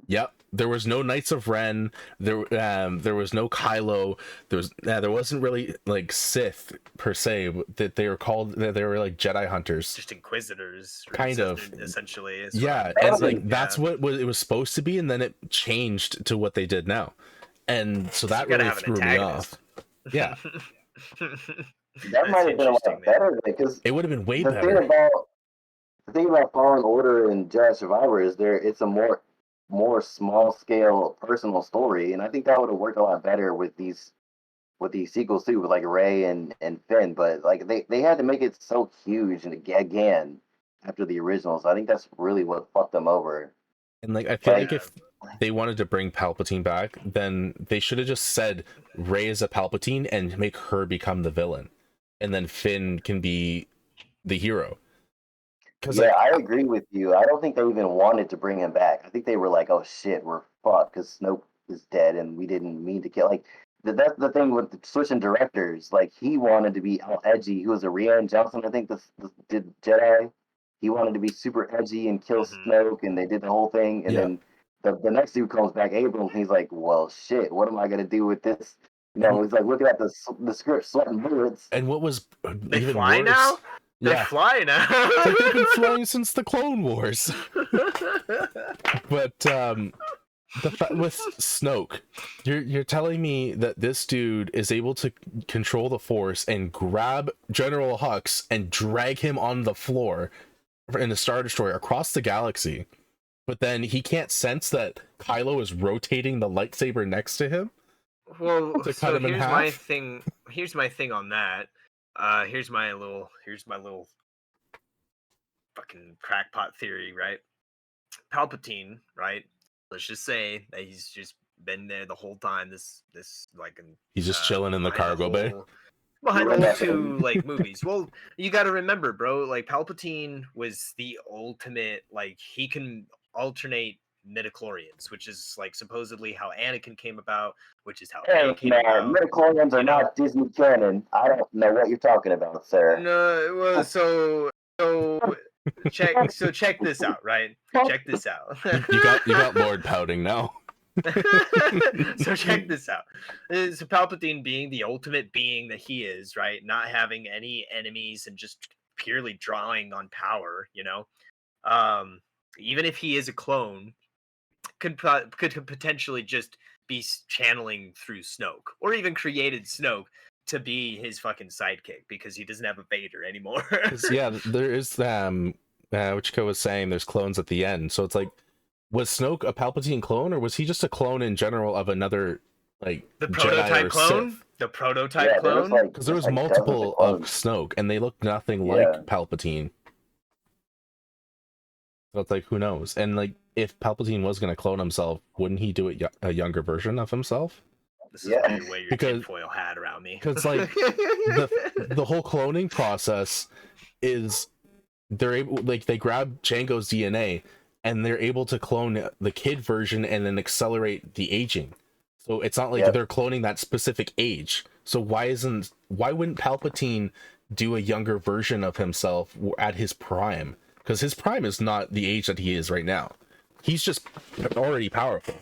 Yep. There was no Knights of Ren. There was no Kylo. There wasn't really like Sith per se. That they were called. They were like Jedi hunters. Just Inquisitors. Kind of. Essentially. Yeah, and like that's what it was supposed to be, and then it changed to what they did now, and so that really threw me off. Yeah. That might have been a lot better because it would have been way better. The thing about Fallen Order and Jedi Survivor is it's a more small scale personal story, and I think that would have worked a lot better with these sequels too, with like Rey and Finn. But like they had to make it so huge and again after the originals. I think that's really what fucked them over. And like I feel like if they wanted to bring Palpatine back, then they should have just said Rey is a Palpatine and make her become the villain. And then Finn can be the hero. Yeah, I agree with you. I don't think they even wanted to bring him back. I think they were like, "Oh shit, we're fucked because Snoke is dead, and we didn't mean to kill." Like that's the thing with switching directors. Like he wanted to be all edgy. He was a Rian Johnson, I think. Did Jedi. He wanted to be super edgy and kill Snoke, and they did the whole thing. And then the next dude comes back, Abrams. And he's like, "Well, shit, what am I gonna do with this?" You know, he's like looking at the script, sweating bullets. And what was they even fly worse, now? They're flying now. Like they've been flying since the Clone Wars. But with Snoke, you're telling me that this dude is able to control the Force and grab General Hux and drag him on the floor in a Star Destroyer across the galaxy, but then he can't sense that Kylo is rotating the lightsaber next to him? Well, To cut so him in here's my half? thing. Here's my thing on that. Here's my little fucking crackpot theory, right? Palpatine, right? Let's just say that he's just been there the whole time. This like He's just chilling in the behind cargo bay. behind the Yeah. whole two like movies. Well, you got to remember, bro. Like Palpatine was the ultimate. Like he can alternate midichlorians, which is like supposedly how Anakin came about, which is how Hey, Rey came man, about. midichlorians are You know? not Disney canon. I don't know what you're talking about, sir. No, well, so check this out, right? Check this out. You got Lord pouting now. So check this out. So Palpatine being the ultimate being that he is, right? Not having any enemies and just purely drawing on power, you know. Even if he is a clone, could potentially just be channeling through Snoke, or even created Snoke to be his fucking sidekick because he doesn't have a Vader anymore. 'Cause, yeah, there is what Chico was saying, there's clones at the end. So it's like, was Snoke a Palpatine clone, or was he just a clone in general of another, like, The Jedi prototype or clone? Sith? The prototype clone? Because there was like multiple of Snoke, and they looked nothing Yeah. like Palpatine. So it's like, who knows? And like, if Palpatine was going to clone himself, wouldn't he do it a younger version of himself? This is Yeah. why you wear your tinfoil hat around me. Because like the whole cloning process is, they're able, like, they grab Django's DNA and they're able to clone the kid version and then accelerate the aging. So it's not like Yep. they're cloning that specific age. So why wouldn't Palpatine do a younger version of himself at his prime? Because his prime is not the age that he is right now. He's just already powerful.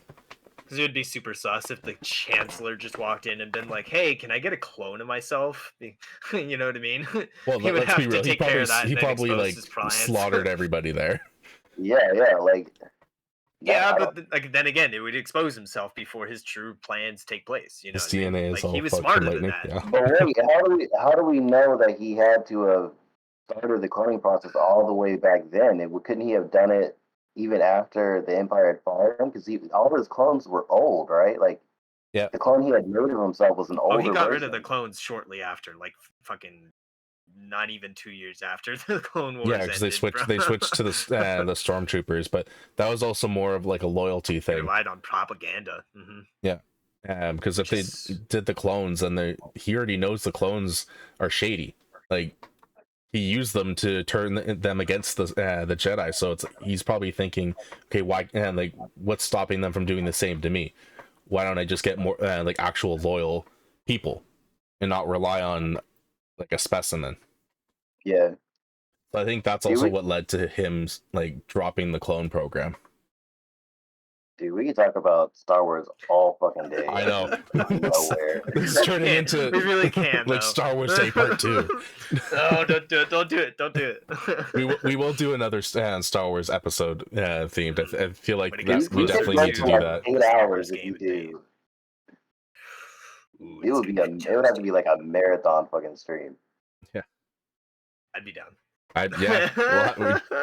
Because it would be super sus if the Chancellor just walked in and been like, "Hey, can I get a clone of myself?" You know what I mean? Well, He would let's have be to real. take care of that He and then probably expose like his prions. slaughtered everybody there. Yeah, like. Yeah, I but like then again, it would expose himself before his true plans take place. You know, His what I mean? DNA is Like all he was fucking smarter than lightning. that. Yeah. But wait, how do we know that he had to have started the cloning process all the way back then? Couldn't he have done it even after the Empire had fallen? Because all of his clones were old, right? Like, Yeah. the clone he had made of himself was an older Oh, he got rid version. of the clones shortly after, like fucking not even 2 years after the Clone Wars. Yeah, because they switched to the stormtroopers, but that was also more of like a loyalty They thing. relied on propaganda. Because if they did the clones, then he already knows the clones are shady. Like, he used them to turn them against the Jedi. So he's probably thinking, okay, why? Like, what's stopping them from doing the same to me? Why don't I just get more like actual loyal people and not rely on like a specimen? Yeah. So I think that's also what led to him like dropping the clone program. Dude, we can talk about Star Wars all fucking day. I know. Nowhere. This is turning into We really can, like though. Star Wars Day Part 2. No, don't do it. Don't do it. Don't do it. We will do another Star Wars episode themed. I feel like When it that gets we closer definitely need to do that. 8 hours if you do. Ooh, It would have to be like a marathon fucking stream. I'd be down.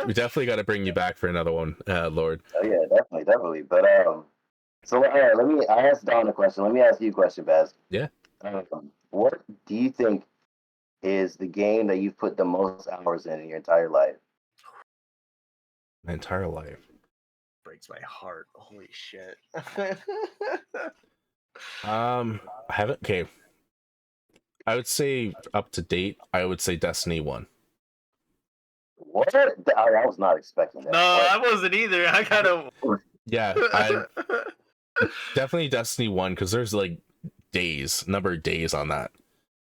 We definitely got to bring you back for another one, Lord. Oh yeah, definitely. But so I asked Don a question. Let me ask you a question, BaZz. Yeah. What do you think is the game that you've put the most hours in your entire life? My entire life. Breaks my heart. Holy shit. I haven't. Okay. I would say up to date. I would say Destiny 1. What? I was not expecting that. No, I wasn't either. I gotta. Yeah, I definitely Destiny 1 because there's like number of days on that.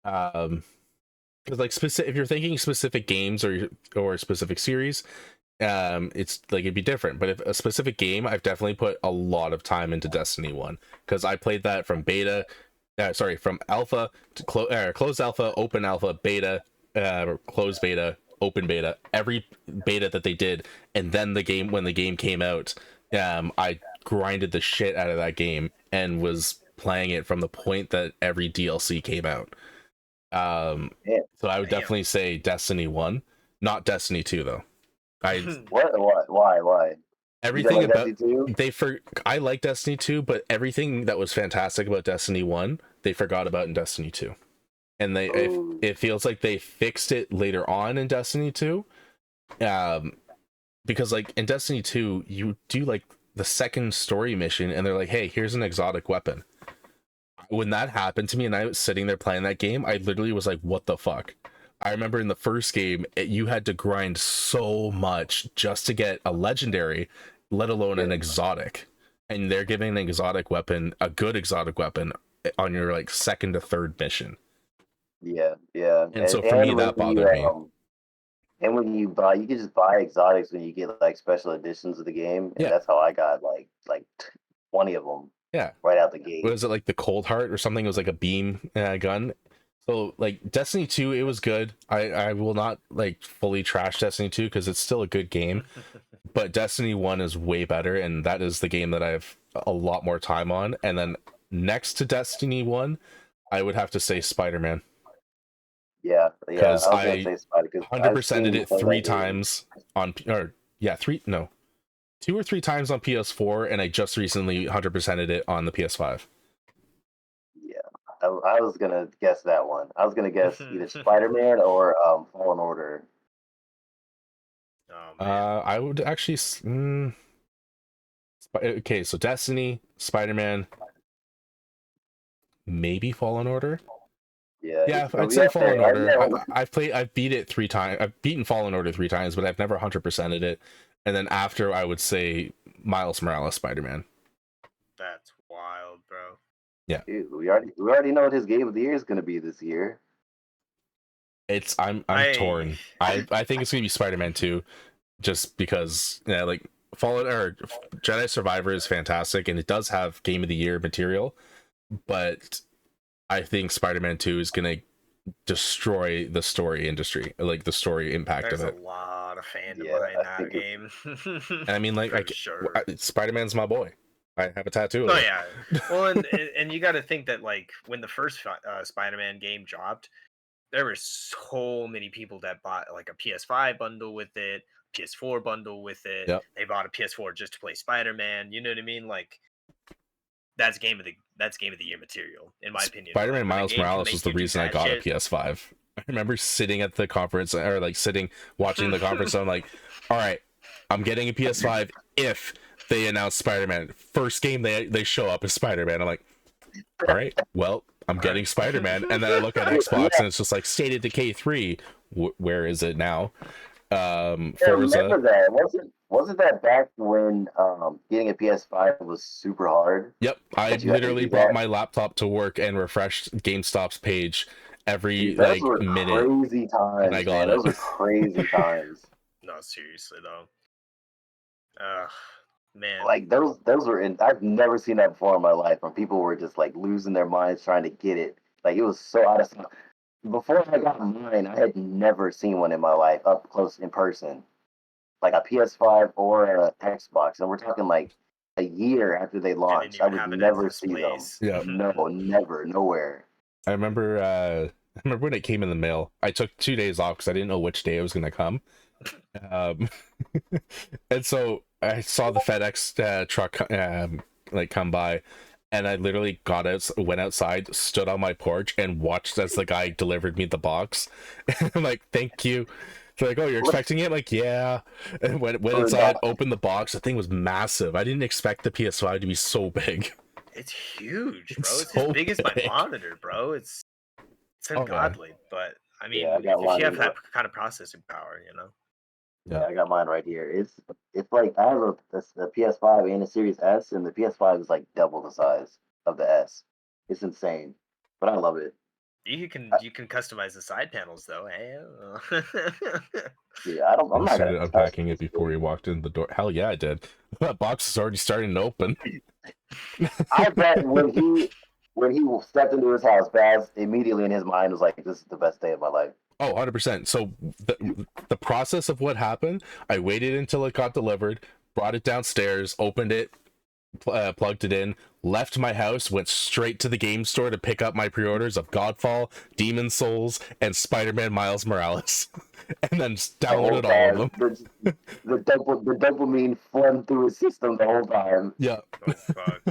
Because like if you're thinking specific games or specific series, it's like it'd be different. But if a specific game, I've definitely put a lot of time into Destiny 1 because I played that from from alpha to closed alpha, open alpha, beta, closed beta, open beta, every beta that they did, and then when the game came out, I grinded the shit out of that game and was playing it from the point that every DLC came out. So I would definitely say Destiny 1, not Destiny 2 though. What? Why? Everything like about Destiny 2? I like Destiny 2, but everything that was fantastic about Destiny 1, they forgot about in Destiny 2. And it feels like they fixed it later on in Destiny 2. Because like in Destiny 2, you do like the second story mission and they're like, "Hey, here's an exotic weapon." When that happened to me and I was sitting there playing that game, I literally was like, "What the fuck?" I remember in the first game, you had to grind so much just to get a legendary, let alone an exotic. And they're giving an exotic weapon, a good exotic weapon, on your like second to third mission. Yeah. And so for me, that bothered me. And when you buy, you can just buy exotics when you get like special editions of the game, and that's how I got like 20 of them. Yeah, right out the gate. What was it, like the Cold Heart or something? It was like a beam gun. So like Destiny 2, it was good. I will not like fully trash Destiny 2 because it's still a good game, but Destiny 1 is way better, and that is the game that I have a lot more time on. And then next to Destiny 1, I would have to say Spider-Man. Yeah, because I 100%ed it 3 times on, or yeah, 2 or 3 times on PS4, and I just recently 100%ed it on the PS5. Yeah, I was gonna guess that one. I was gonna guess either Spider-Man or Fallen Order. Oh, man. I would actually. Okay, so Destiny, Spider-Man, maybe Fallen Order. Yeah, I'd say Fallen Order. I've beat it 3 times. I've beaten Fallen Order 3 times, but I've never 100%ed it. And then after, I would say Miles Morales Spider-Man. That's wild, bro. Yeah, dude, we already know what his game of the year is going to be this year. I'm torn. I think it's going to be Spider-Man 2, just because like Fallen or Jedi Survivor is fantastic, and it does have game of the year material, but I think Spider-Man 2 is going to destroy the story industry, like the story impact of it. There's a lot of fandom behind that game. And I mean, like, Spider-Man's my boy. I have a tattoo of it. Yeah. Well, and you got to think that like when the first Spider-Man game dropped, there were so many people that bought like a PS5 bundle with it, PS4 bundle with it. Yep. They bought a PS4 just to play Spider-Man. You know what I mean? Like that's game of the year material, in my opinion. Spider-Man Miles Morales was the reason I got a PS5. I remember sitting at the conference, or like watching the conference. I'm like, all right, I'm getting a PS5 if they announce Spider-Man. First game they show up is Spider-Man. I'm like, all right, well, I'm getting Spider-Man. And then I look at Xbox and it's just like State of Decay 3. Where is it now? Remember that? Wasn't that back when getting a PS5 was super hard? Yep, I literally brought my laptop to work and refreshed GameStop's page every minute. Crazy times, and I got it. Those were crazy times. No, seriously though. Man, like those were I've never seen that before in my life, when people were just like losing their minds trying to get it. Like it was so out of sight. Before I got mine, I had never seen one in my life up close in person, like a PS5 or an Xbox, and we're talking like a year after they launched. I would never see them. Yeah, no, never, nowhere. I remember when it came in the mail. I took 2 days off because I didn't know which day it was gonna come. And so I saw the FedEx truck like come by, and I literally went outside, stood on my porch, and watched as the guy delivered me the box. I'm like, thank you. They're like, oh, you're expecting it? I'm like, yeah. And went inside, opened the box. The thing was massive. I didn't expect the PS5 to be so big. It's huge, bro. It's as big as my monitor, bro. It's ungodly. But I mean, if you have that kind of processing power, you know. Yeah, I got mine right here. It's like I have the PS5 and a Series S, and the PS5 is like double the size of the S. It's insane, but I love it. You can customize the side panels though. Yeah, I'm not gonna unpacking it before he walked in the door. Hell yeah, I did. That box is already starting to open. I bet when he stepped into his house, BaZz immediately in his mind was like, "This is the best day of my life." Oh, 100%. So the process of what happened, I waited until it got delivered, brought it downstairs, opened it, plugged it in, left my house, went straight to the game store to pick up my pre-orders of Godfall, Demon Souls, and Spider-Man Miles Morales, and then just downloaded all of them. The dopamine flowed through his system the whole time. Yeah. Oh fuck.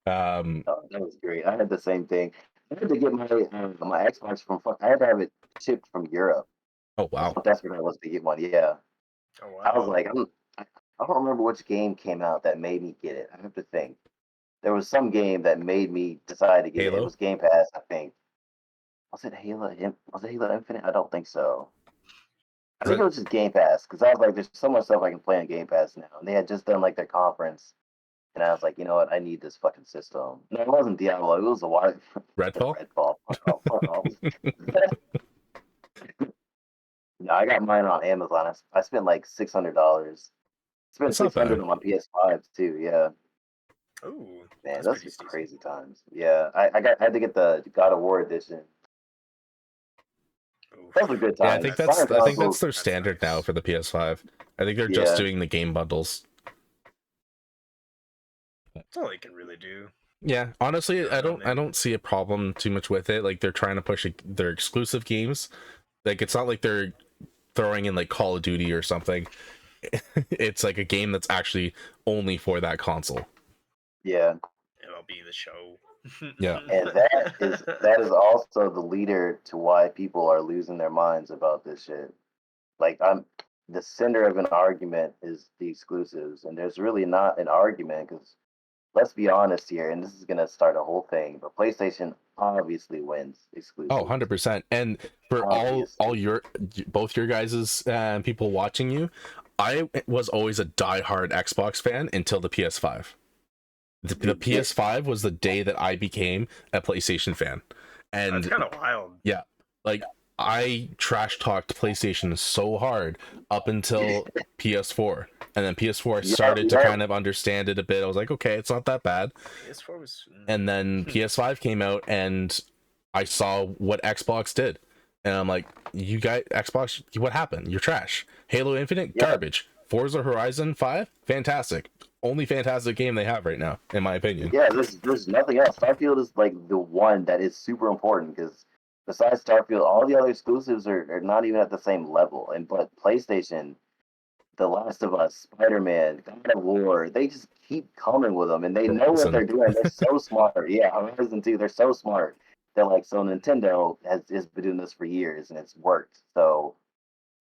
Oh, that was great. I had the same thing. I had to get my Xbox from. I had to have it shipped from Europe. Oh wow. So desperate I was to get one. Yeah. Oh wow. I was like, I don't remember which game came out that made me get it. I have to think. There was some game that made me decide to get it. Halo? It was Game Pass, I think. Was it Halo? Was it Halo Infinite? I don't think so. I think it was just Game Pass because I was like, there's so much stuff I can play on Game Pass now, and they had just done like their conference, and I was like, you know what? I need this fucking system. No, it wasn't Diablo. It was a white Redfall. Redfall. Fuck off. No, I got mine on Amazon. I spent like $600. Spent That's not $600 bad. on my PS5 too. Yeah, Ooh, man, that's those pretty are decent. crazy times. Yeah, I had to get the God of War edition. Oof. Those are good Yeah, I times. think Fire that's consoles- their That's standard nice. now for the PS5. I think they're just Yeah. doing the game bundles. That's all they can really do. Yeah, honestly, Yeah, I don't see a problem too much with it. Like they're trying to push their exclusive games. Like it's not like they're throwing in like Call of Duty or something. It's like a game that's actually only for that console. Yeah, MLB the Show. Yeah. and that is also the leader to why people are losing their minds about this shit. Like the center of an argument is the exclusives, and there's really not an argument because let's be honest here, and this is gonna start a whole thing. But PlayStation obviously wins exclusives. Oh, 100%. And for all your both your guys's people watching you, I was always a diehard Xbox fan until the PS5. The PS5 was the day that I became a PlayStation fan. And That's kind of wild. yeah, like I trash talked PlayStation so hard up until PS4, and then PS4 started to kind of understand it a bit. I was like, okay, it's not that bad. PS4 was. And then PS5 came out, and I saw what Xbox did, and I'm like, you guys, Xbox, what happened? You're trash. Halo Infinite, garbage. Forza Horizon 5, fantastic. Only fantastic game they have right now, in my opinion. Yeah, there's nothing else. Starfield is like the one that is super important because besides Starfield, all the other exclusives are not even at the same level. But PlayStation, The Last of Us, Spider-Man, God of War, they just keep coming with them, and they know what they're doing. They're so smart. Yeah, Horizon 2, they're so smart. They're like, so Nintendo has been doing this for years, and it's worked. So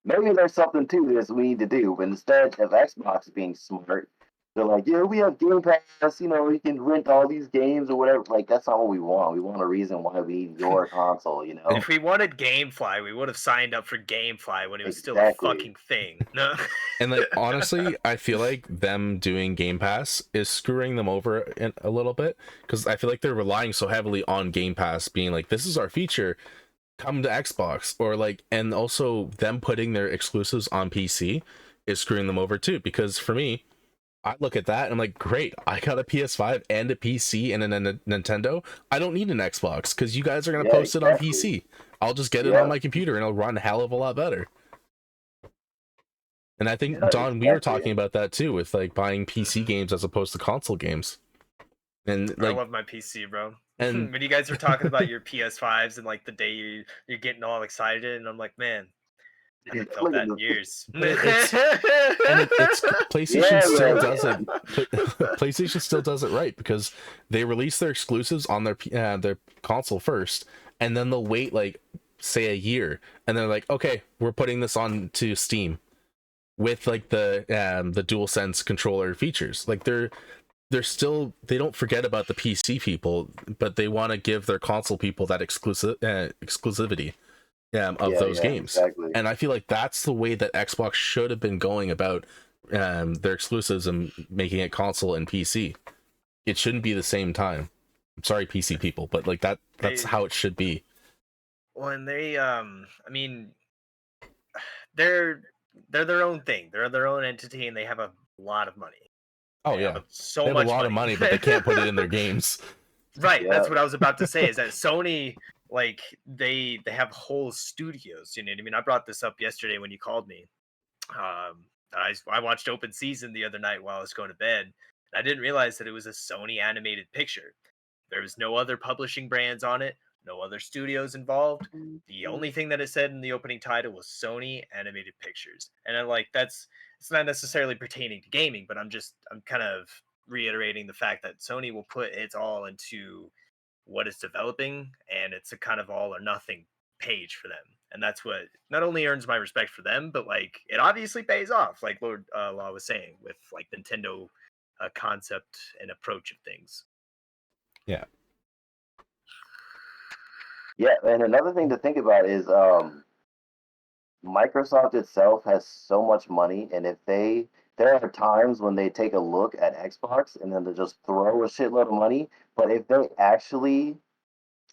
maybe there's something to this we need to do. But instead of Xbox being smart, they're like, yeah, we have Game Pass, we can rent all these games or whatever. Like, that's not what we want. We want a reason why we need your console, If we wanted GameFly, we would have signed up for GameFly when it was still a Exactly. fucking thing. No. And like honestly, I feel like them doing Game Pass is screwing them over a little bit, because I feel like they're relying so heavily on Game Pass being like, this is our feature, come to Xbox, or like, and also them putting their exclusives on PC is screwing them over too. Because for me, I look at that and I'm like, great, I got a PS5 and a PC and a Nintendo. I don't need an Xbox because you guys are gonna post it on PC. I'll just get it on my computer and it'll run a hell of a lot better. And I think, Don, we were talking about that too, with like buying PC games as opposed to console games. And like, I love my PC, bro. And when you guys were talking about your PS5s and like the day you're getting all excited, and I'm like, man, I haven't felt that in years. it's PlayStation still does it. PlayStation still does it right, because they release their exclusives on their console first, and then they'll wait like say a year, and they're like, okay, we're putting this on to Steam with like the DualSense controller features. Like they don't forget about the PC people, but they want to give their console people that exclusivity of those games. Exactly. And I feel like that's the way that Xbox should have been going about their exclusives and making it console and PC. It shouldn't be the same time. I'm sorry, PC people, but like that's how it should be. Well, and they I mean, they're their own thing. They're their own entity, and they have a lot of money. Oh, they yeah. have so they have much a lot of money, but they can't put it in their games. Right. Yeah. That's what I was about to say, is that Sony, like, they have whole studios. You know what I mean? I brought this up yesterday when you called me. I watched Open Season the other night while I was going to bed, And I didn't realize that it was a Sony animated picture. There was no other publishing brands on it, no other studios involved. The only thing that it said in the opening title was Sony Animated Pictures. And I'm like, it's not necessarily pertaining to gaming, but I'm kind of reiterating the fact that Sony will put its all into what it's developing, and it's a kind of all or nothing page for them. And that's what not only earns my respect for them, but like it obviously pays off, like Lord Law was saying, with like Nintendo concept and approach of things. Yeah. Yeah, and another thing to think about is Microsoft itself has so much money, and there are times when they take a look at Xbox and then they just throw a shitload of money. But if they actually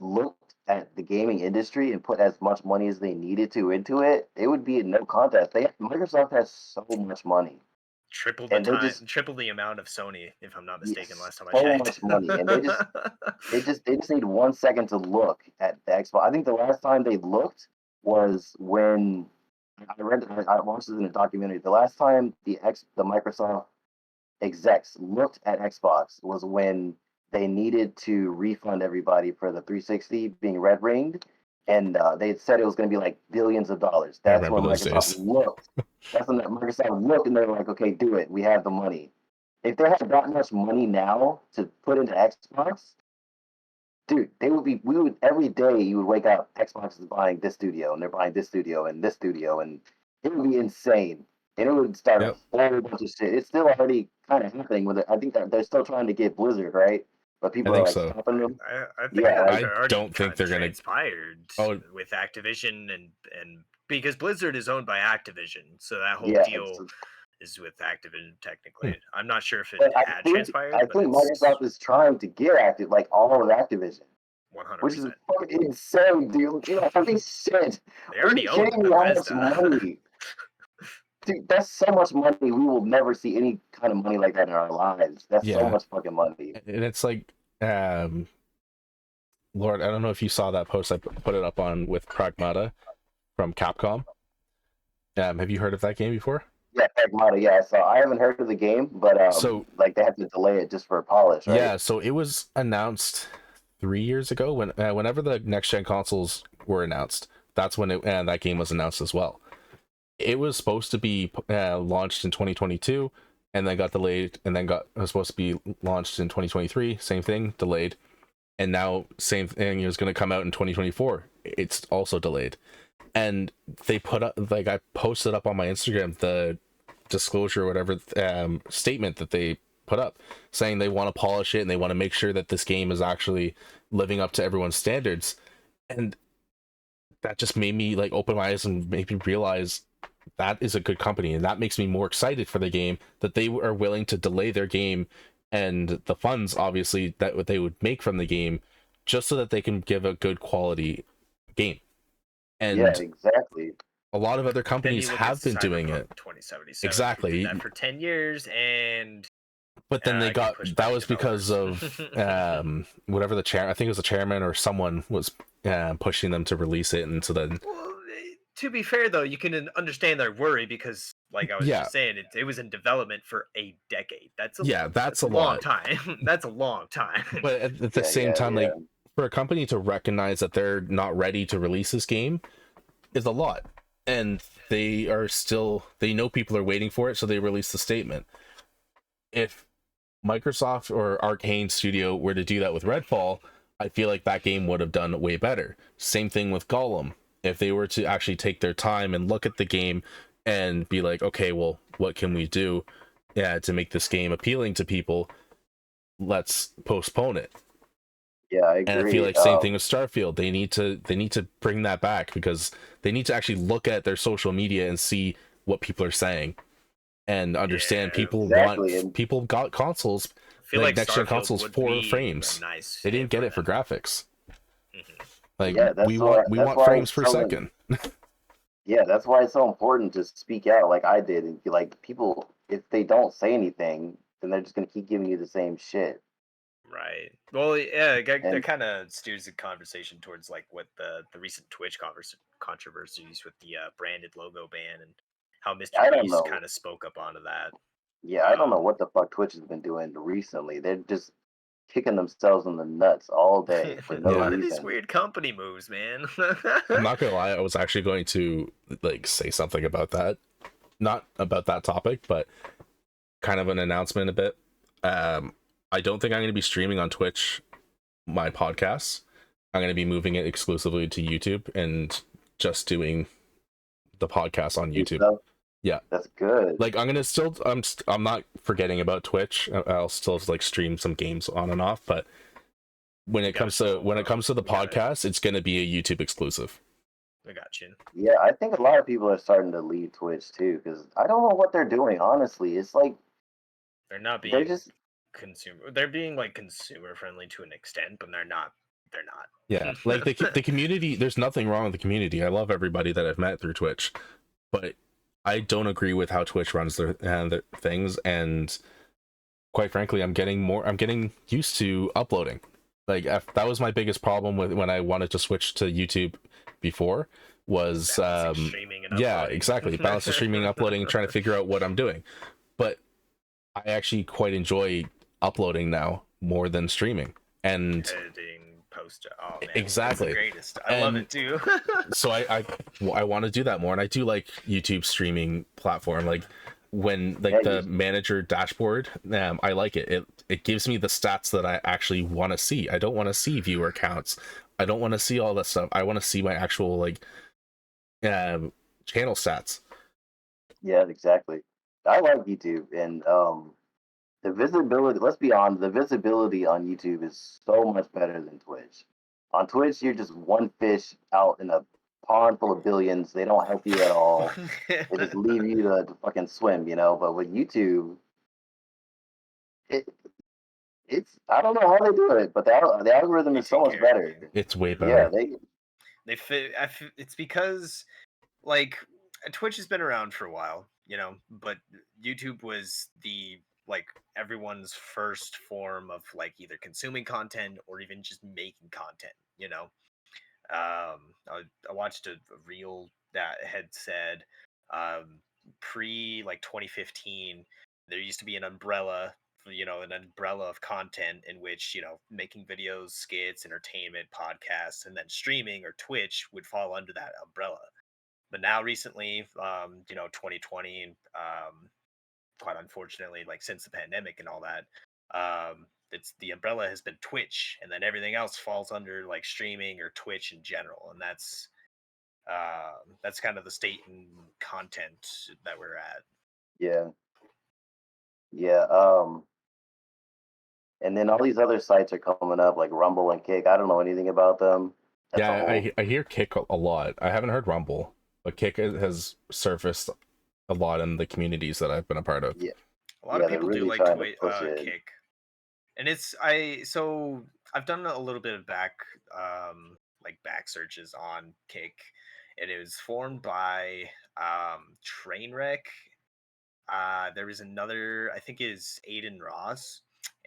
looked at the gaming industry and put as much money as they needed to into it, it would be no contest. Microsoft has so much money. Triple the amount of Sony, if I'm not mistaken. Last time I checked, so much money, and they just need 1 second to look at the Xbox. I think the last time they looked was when I watched this in a documentary. The last time the Microsoft execs looked at Xbox was when they needed to refund everybody for the 360 being red ringed, and they had said it was going to be like billions of dollars. That's when Microsoft looked. That's when Microsoft looked, and they were like, "Okay, do it. We have the money." If they had that much money now to put into Xbox, dude, we would every day you would wake up, Xbox is buying this studio and they're buying this studio and this studio, and it would be insane. And it would start a whole bunch of shit. It's still already kind of happening with it. I think that they're still trying to get Blizzard, right? But people are like stopping them. I don't think they're gonna transpired with Activision and because Blizzard is owned by Activision, so that whole deal is with Activision technically. I'm not sure if it had transpired. I think Microsoft is trying to get active, like all of Activision. 100%. Which is fucking insane, dude. You know, holy shit. They already own money. Dude, that's so much money. We will never see any kind of money like that in our lives. That's so much fucking money. And it's like, Lord, I don't know if you saw that post I put it up on with Pragmata from Capcom. Have you heard of that game before? Yeah, Pragmata, yeah. So I haven't heard of the game, but so like they have to delay it just for polish, right? Yeah, so it was announced 3 years ago whenever the next gen consoles were announced. That's when that game was announced as well. It was supposed to be launched in 2022 and then got delayed, and then was supposed to be launched in 2023, same thing, delayed. And now same thing, it was going to come out in 2024. It's also delayed. And they put up, like, I posted up on my Instagram the disclosure or whatever statement that they put up, saying they want to polish it and they want to make sure that this game is actually living up to everyone's standards. And that just made me like open my eyes and made me realize that is a good company, and that makes me more excited for the game, that they are willing to delay their game and the funds obviously that what they would make from the game just so that they can give a good quality game. And yeah, exactly. A lot of other companies have been doing it. 2077 exactly that for 10 years, and but then they got that was because of whatever the chair, I think it was the chairman or someone was pushing them to release it, and so then to be fair though, you can understand their worry because like I was just saying, it was in development for a decade. That's a long time. That's a long time. But at the same time, like for a company to recognize that they're not ready to release this game is a lot, and they know people are waiting for it, so they release the statement. If Microsoft or Arcane Studio were to do that with Redfall, I feel like that game would have done way better. Same thing with Gollum. If they were to actually take their time and look at the game and be like, okay, well, what can we do to make this game appealing to people? Let's postpone it. Yeah, I agree. And I feel like same thing with Starfield. They need to bring that back, because they need to actually look at their social media and see what people are saying and understand people got consoles, like next gen consoles, 4 frames. They didn't get it for graphics. Like we want frames per second. Yeah, that's why it's so important to speak out, like I did. And like people, if they don't say anything, then they're just gonna keep giving you the same shit. Right. Well, yeah, that kind of steers the conversation towards like what the recent Twitch controversies with the branded logo ban and how Mr. Beast kind of spoke up onto that. Yeah, I don't know what the fuck Twitch has been doing recently. They're just kicking themselves in the nuts all day for no A Yeah. lot of these reason. weird company moves, man. I'm not gonna lie, I was actually going to like say something about that. Not about that topic, but kind of an announcement a bit. I don't think I'm gonna be streaming on Twitch my podcasts. I'm gonna be moving it exclusively to YouTube and just doing the podcast on YouTube. So, Yeah. that's good. Like I'm gonna still I'm not forgetting about Twitch. I'll still like stream some games on and off, but when it comes to the podcast, it's gonna be a YouTube exclusive. I got you. Yeah, I think a lot of people are starting to leave Twitch too, because I don't know what they're doing. Honestly, it's like They're not they're being just consumer. They're being like consumer friendly to an extent, but they're not. They're not. Yeah, like the community. There's nothing wrong with the community. I love everybody that I've met through Twitch, but I don't agree with how Twitch runs their things. And quite frankly, I'm getting used to uploading. Like that was my biggest problem with when I wanted to switch to YouTube before was Streaming and yeah, uploading. exactly, balance the streaming, uploading, and trying to figure out what I'm doing. But I actually quite enjoy uploading now more than streaming. And Editing, post. Oh man, exactly, it's the greatest. I love it too. So I want to do that more, and I do like YouTube streaming platform. Like when the manager dashboard, I like it. It gives me the stats that I actually want to see. I don't want to see viewer counts. I don't want to see all that stuff. I want to see my actual channel stats. yeah, exactly. I like YouTube, and the visibility. Let's be honest, the visibility on YouTube is so much better than Twitch. On Twitch, you're just one fish out in a pond full of billions. They don't help you at all. They just leave you to fucking swim, you know. But with YouTube, it it's I don't know how they do it, but the algorithm They is so take much care of better. everything. It's way Yeah, better. They fit. It's because like Twitch has been around for a while, you know, but YouTube was the like everyone's first form of like either consuming content or even just making content, you know. I watched a reel that had said pre like 2015 there used to be an umbrella, you know, an umbrella of content in which, you know, making videos, skits, entertainment, podcasts, and then streaming or Twitch would fall under that umbrella. But now recently, you know, 2020, quite unfortunately, like since the pandemic and all that, it's the umbrella has been Twitch, and then everything else falls under like streaming or Twitch in general, and that's kind of the state and content that we're at. yeah, yeah. And then all these other sites are coming up like Rumble and Kick. I don't know anything about them. That's a Yeah, whole. I hear Kick a lot. I haven't heard Rumble, but Kick has surfaced a lot in the communities that I've been a part of. Yeah, A lot of they're people do really like trying to push it. Kick, and I've done a little bit of back searches on Kick, and it was formed by Trainwreck. There was another, I think, is Aiden Ross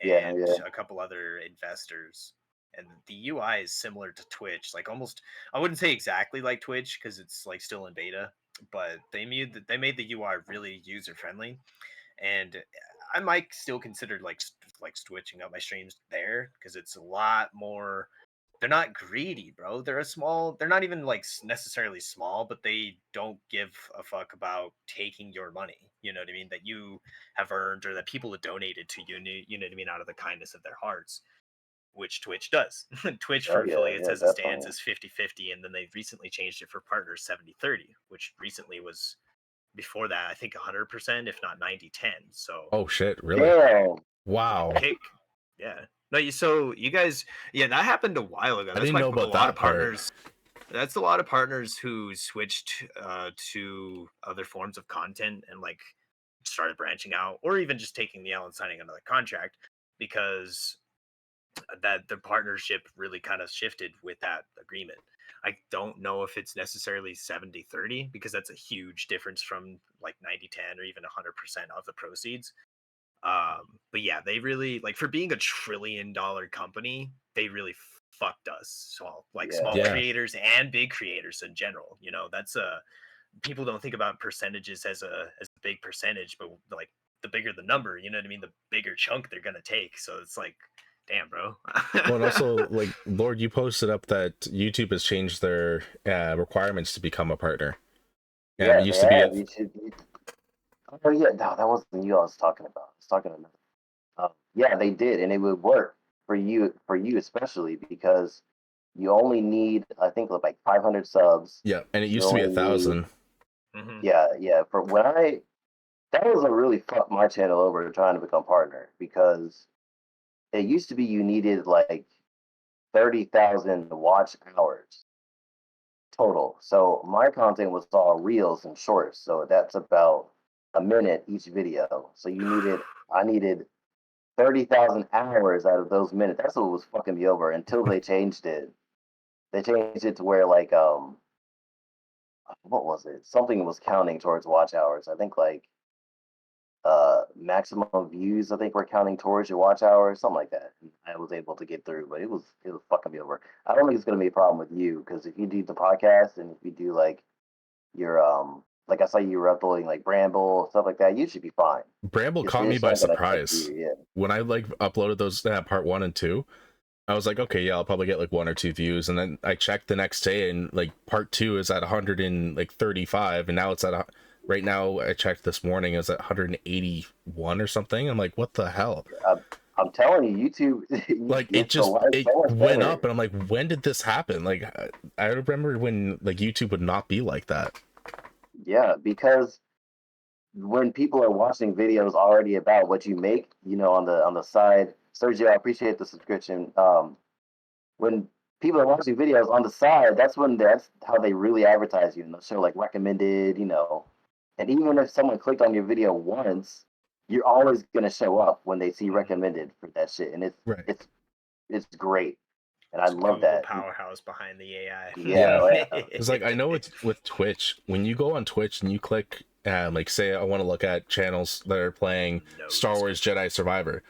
Yeah, and yeah, a couple other investors. And the UI is similar to Twitch, like almost. I wouldn't say exactly like Twitch because it's like still in beta, but they made the UI really user friendly, and I might still consider like switching up my streams there because it's a lot more. They're not greedy, bro. They're not even like necessarily small, but they don't give a fuck about taking your money. You know what I mean? That you have earned or that people have donated to you. You know what I mean? Out of the kindness of their hearts, which Twitch does. Twitch oh for yeah, affiliates yeah, as it stands definitely. is 50-50, and then they recently changed it for partners 70-30, which recently was before that, I think 100%, if not 90-10. So Oh shit, really? Damn. Wow. Kick, yeah. No, so you guys, yeah, that happened a while ago. I That's didn't why know a about lot that of part. partners. That's a lot of partners who switched to other forms of content and like started branching out, or even just taking the L and signing another contract because that the partnership really kind of shifted with that agreement. I don't know if it's necessarily 70-30 because that's a huge difference from like 90-10 or even 100% of the proceeds. But yeah, they really like for being a $1 trillion company, they really fucked us. So like Yeah. small Yeah. creators and big creators in general. You know, that's a people don't think about percentages as a big percentage, but like the bigger the number, you know what I mean, the bigger chunk they're gonna take. So it's like, damn, bro. Well, and also, like, Lord, you posted up that YouTube has changed their requirements to become a partner. Yeah, It used they to be have. You should. Oh yeah, no, that wasn't you I was talking about. I was talking about. Yeah, they did, and it would work for you especially because you only need, I think, like 500 subs. yeah, and it You used to be only need, 1,000. yeah. For when that was a really fucked my channel over trying to become partner because it used to be you needed like 30,000 watch hours total. So my content was all reels and shorts. So that's about a minute each video. So I needed 30,000 hours out of those minutes. That's what was fucking me over until they changed it. They changed it to where like what was it? Something was counting towards watch hours. I think like maximum views, I think we're counting towards your watch hours, something like that. I was able to get through, but it was fucking me over. I don't think it's gonna be a problem with you because if you do the podcast and if you do like your like I saw you were uploading like Bramble stuff like that, you should be fine. Bramble It's caught me just by not gonna affect surprise. you, yeah. When I like uploaded those part 1 and 2, I was like, okay, yeah, I'll probably get like 1 or 2 views, and then I checked the next day, and like part 2 is at 135, and now it's at right now. I checked this morning, it was at 181 or something. I'm like, what the hell? I'm telling you, YouTube, Like it went up, and I'm like, when did this happen? Like I remember when like YouTube would not be like that. Yeah, because when people are watching videos already about what you make, on the side, Sergio, I appreciate the subscription. When people are watching videos on the side, that's how they really advertise you, and they'll show like recommended, and even if someone clicked on your video once, you're always gonna show up when they see recommended for that shit, and Right. it's great, and I love Google that powerhouse behind the AI. Yeah. It's like I know it's with Twitch. When you go on Twitch and you click, like say I want to look at channels that are playing Star Wars Jedi Survivor,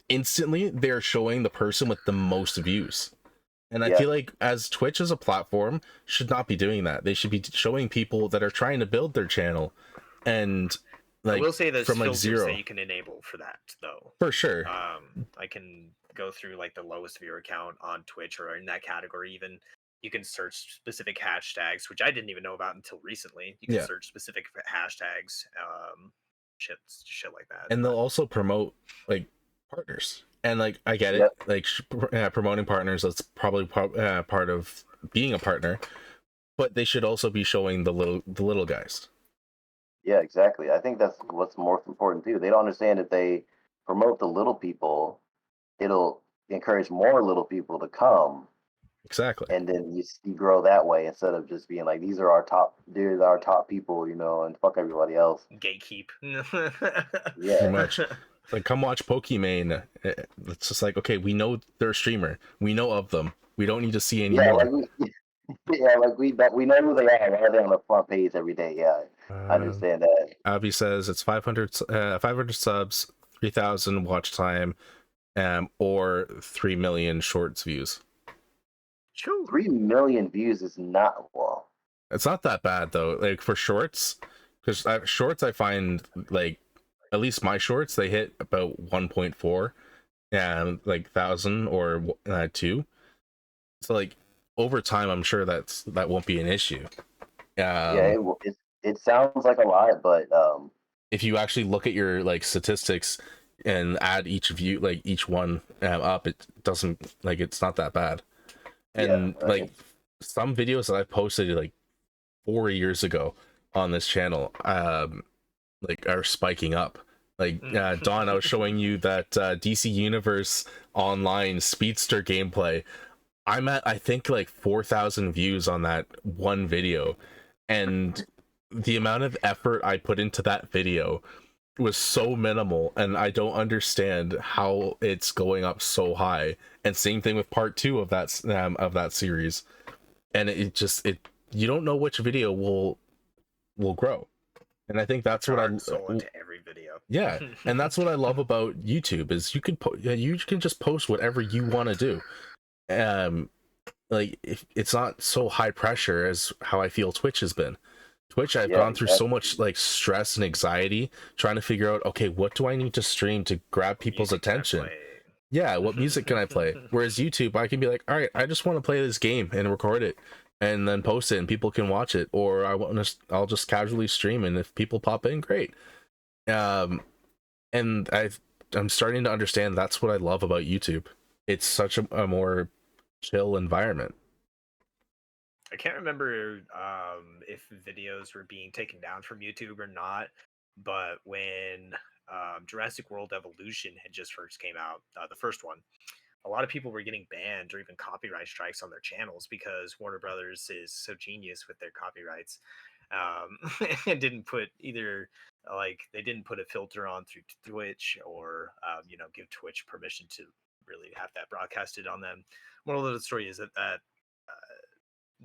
instantly they're showing the person with the most views. And I feel like as Twitch as a platform should not be doing that. They should be showing people that are trying to build their channel, and like I will say there's from like filters zero that you can enable for that though. For sure. I can go through like the lowest viewer count on Twitch or in that category. Even you can search specific hashtags, which I didn't even know about until recently. You can search specific hashtags, shit like that. And they'll also promote like partners. And like I get it, like promoting partners, that's probably part of being a partner, but they should also be showing the little guys. Yeah, exactly. I think that's what's most important too. They don't understand if they promote the little people, it'll encourage more little people to come. Exactly. And then you grow that way instead of just being like, these are our top people, and fuck everybody else. Gatekeep. Yeah. Pretty much. Like, come watch Pokimane. It's just like, okay, we know they're a streamer. We know of them. We don't need to see any more. We know who they are. Why are they on the front page every day? Yeah, I understand that. Abby says it's 500 subs, 3,000 watch time, or 3 million shorts views. 3 million views is not well. It's not that bad though. Like for shorts, because shorts I find like, at least my shorts, they hit about 1.4 like thousand or 2. So like over time, I'm sure that won't be an issue. It sounds like a lot, but if you actually look at your like statistics and add each view, like each one up, it doesn't, like, it's not that bad. And like some videos that I posted like 4 years ago on this channel like are spiking up. Like Don, I was showing you that DC Universe Online Speedster gameplay. I'm at, I think, like 4,000 views on that one video, and the amount of effort I put into that video was so minimal, and I don't understand how it's going up so high. And same thing with part 2 of that series, and it you don't know which video will grow. And I think that's what into every video. Yeah, and that's what I love about YouTube is you can just post whatever you want to do. Like if it's not so high pressure as how I feel Twitch has been. Twitch, I've Yeah, gone through so exactly. much like stress and anxiety trying to figure out, okay, what do I need to stream to grab What people's music can I attention? play? Yeah, what music can I play? Whereas YouTube, I can be like, all right, I just want to play this game and record it and then post it and people can watch it, or I'll just casually stream, and if people pop in, great. Um, and I'm starting to understand that's what I love about YouTube. It's such a more chill environment. I can't remember if videos were being taken down from YouTube or not, but when Jurassic World Evolution had just first came out, the first one, a lot of people were getting banned or even copyright strikes on their channels because Warner Brothers is so genius with their copyrights. And didn't put either like they didn't put a filter on through Twitch or give Twitch permission to really have that broadcasted on them. Moral of the story is that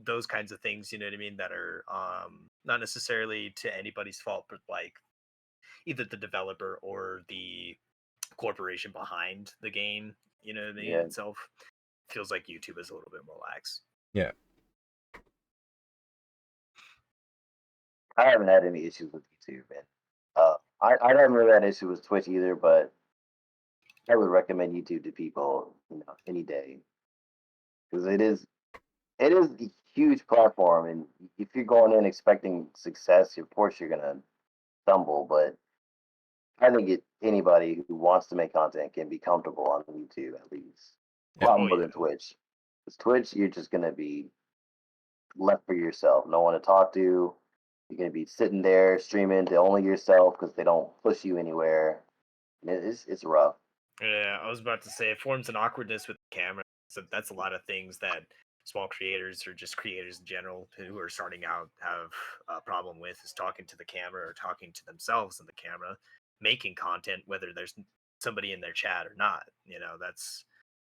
those kinds of things, you know what I mean, that are not necessarily to anybody's fault, but like either the developer or the corporation behind the game, you know what I mean, Yeah, itself feels like YouTube is a little bit more lax. Yeah. I haven't had any issues with YouTube, man. I haven't really had issues with Twitch either, but I would recommend YouTube to people, any day, because it is a huge platform, and if you're going in expecting success, of course you're gonna stumble. But I think anybody who wants to make content can be comfortable on YouTube at least. A Yeah. lot Oh more yeah. than Twitch. Because Twitch, you're just gonna be left for yourself. No one to talk to. You're gonna be sitting there streaming to only yourself because they don't push you anywhere. And it's rough. Yeah, I was about to say it forms an awkwardness with the camera. So that's a lot of things that small creators or just creators in general who are starting out have a problem with is talking to the camera or talking to themselves in the camera, making content, whether there's somebody in their chat or not. That's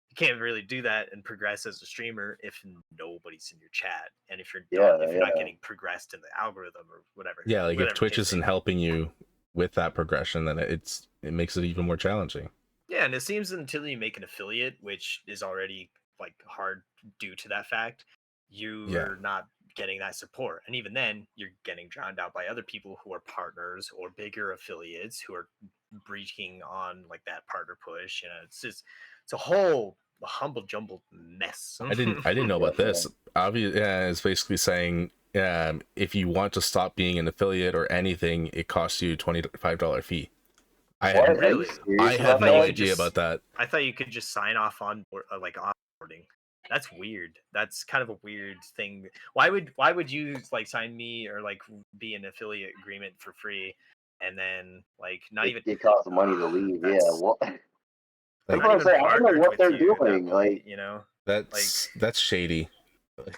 you can't really do that and progress as a streamer if nobody's in your chat and if Yeah, you're not yeah, getting progressed in the algorithm or Yeah, like if whatever the Twitch case may isn't be. helping you with that progression, then it makes it even more challenging. Yeah, and it seems until you make an affiliate, which is already like hard due to that fact, Yeah. you're not getting that support. And even then, you're getting drowned out by other people who are partners or bigger affiliates who are breaching on like that partner push. It's a whole humble jumbled mess. I didn't know yeah, about this. Obviously, yeah, it's basically saying if you want to stop being an affiliate or anything, it costs you $25 fee. I What? had Are you Really? I serious had about no that? idea about that. I thought you could just sign off on like onboarding. That's weird. That's kind of a weird thing. Why would you like sign me or like be an affiliate agreement for free and then like not even It costs money to leave. Yeah, that's well, Like that's not what I'm even saying. I don't know partnered what with they're you at that doing. point, Like, like that's shady.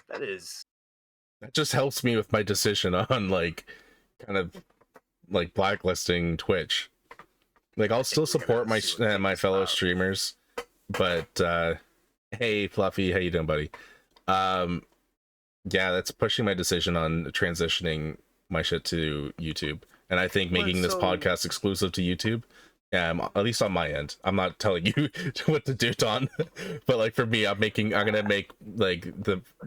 that is That just helps me with my decision on like kind of like blacklisting Twitch. Like I'll I think still we're support gonna my see what my kicks fellow about. streamers, but hey Fluffy, how you doing, buddy? Um yeah, that's pushing my decision on transitioning my shit to YouTube. And I think Well, making this so podcast exclusive to YouTube, at least on my end, I'm not telling you what to do, Don, but like for me, I'm gonna make like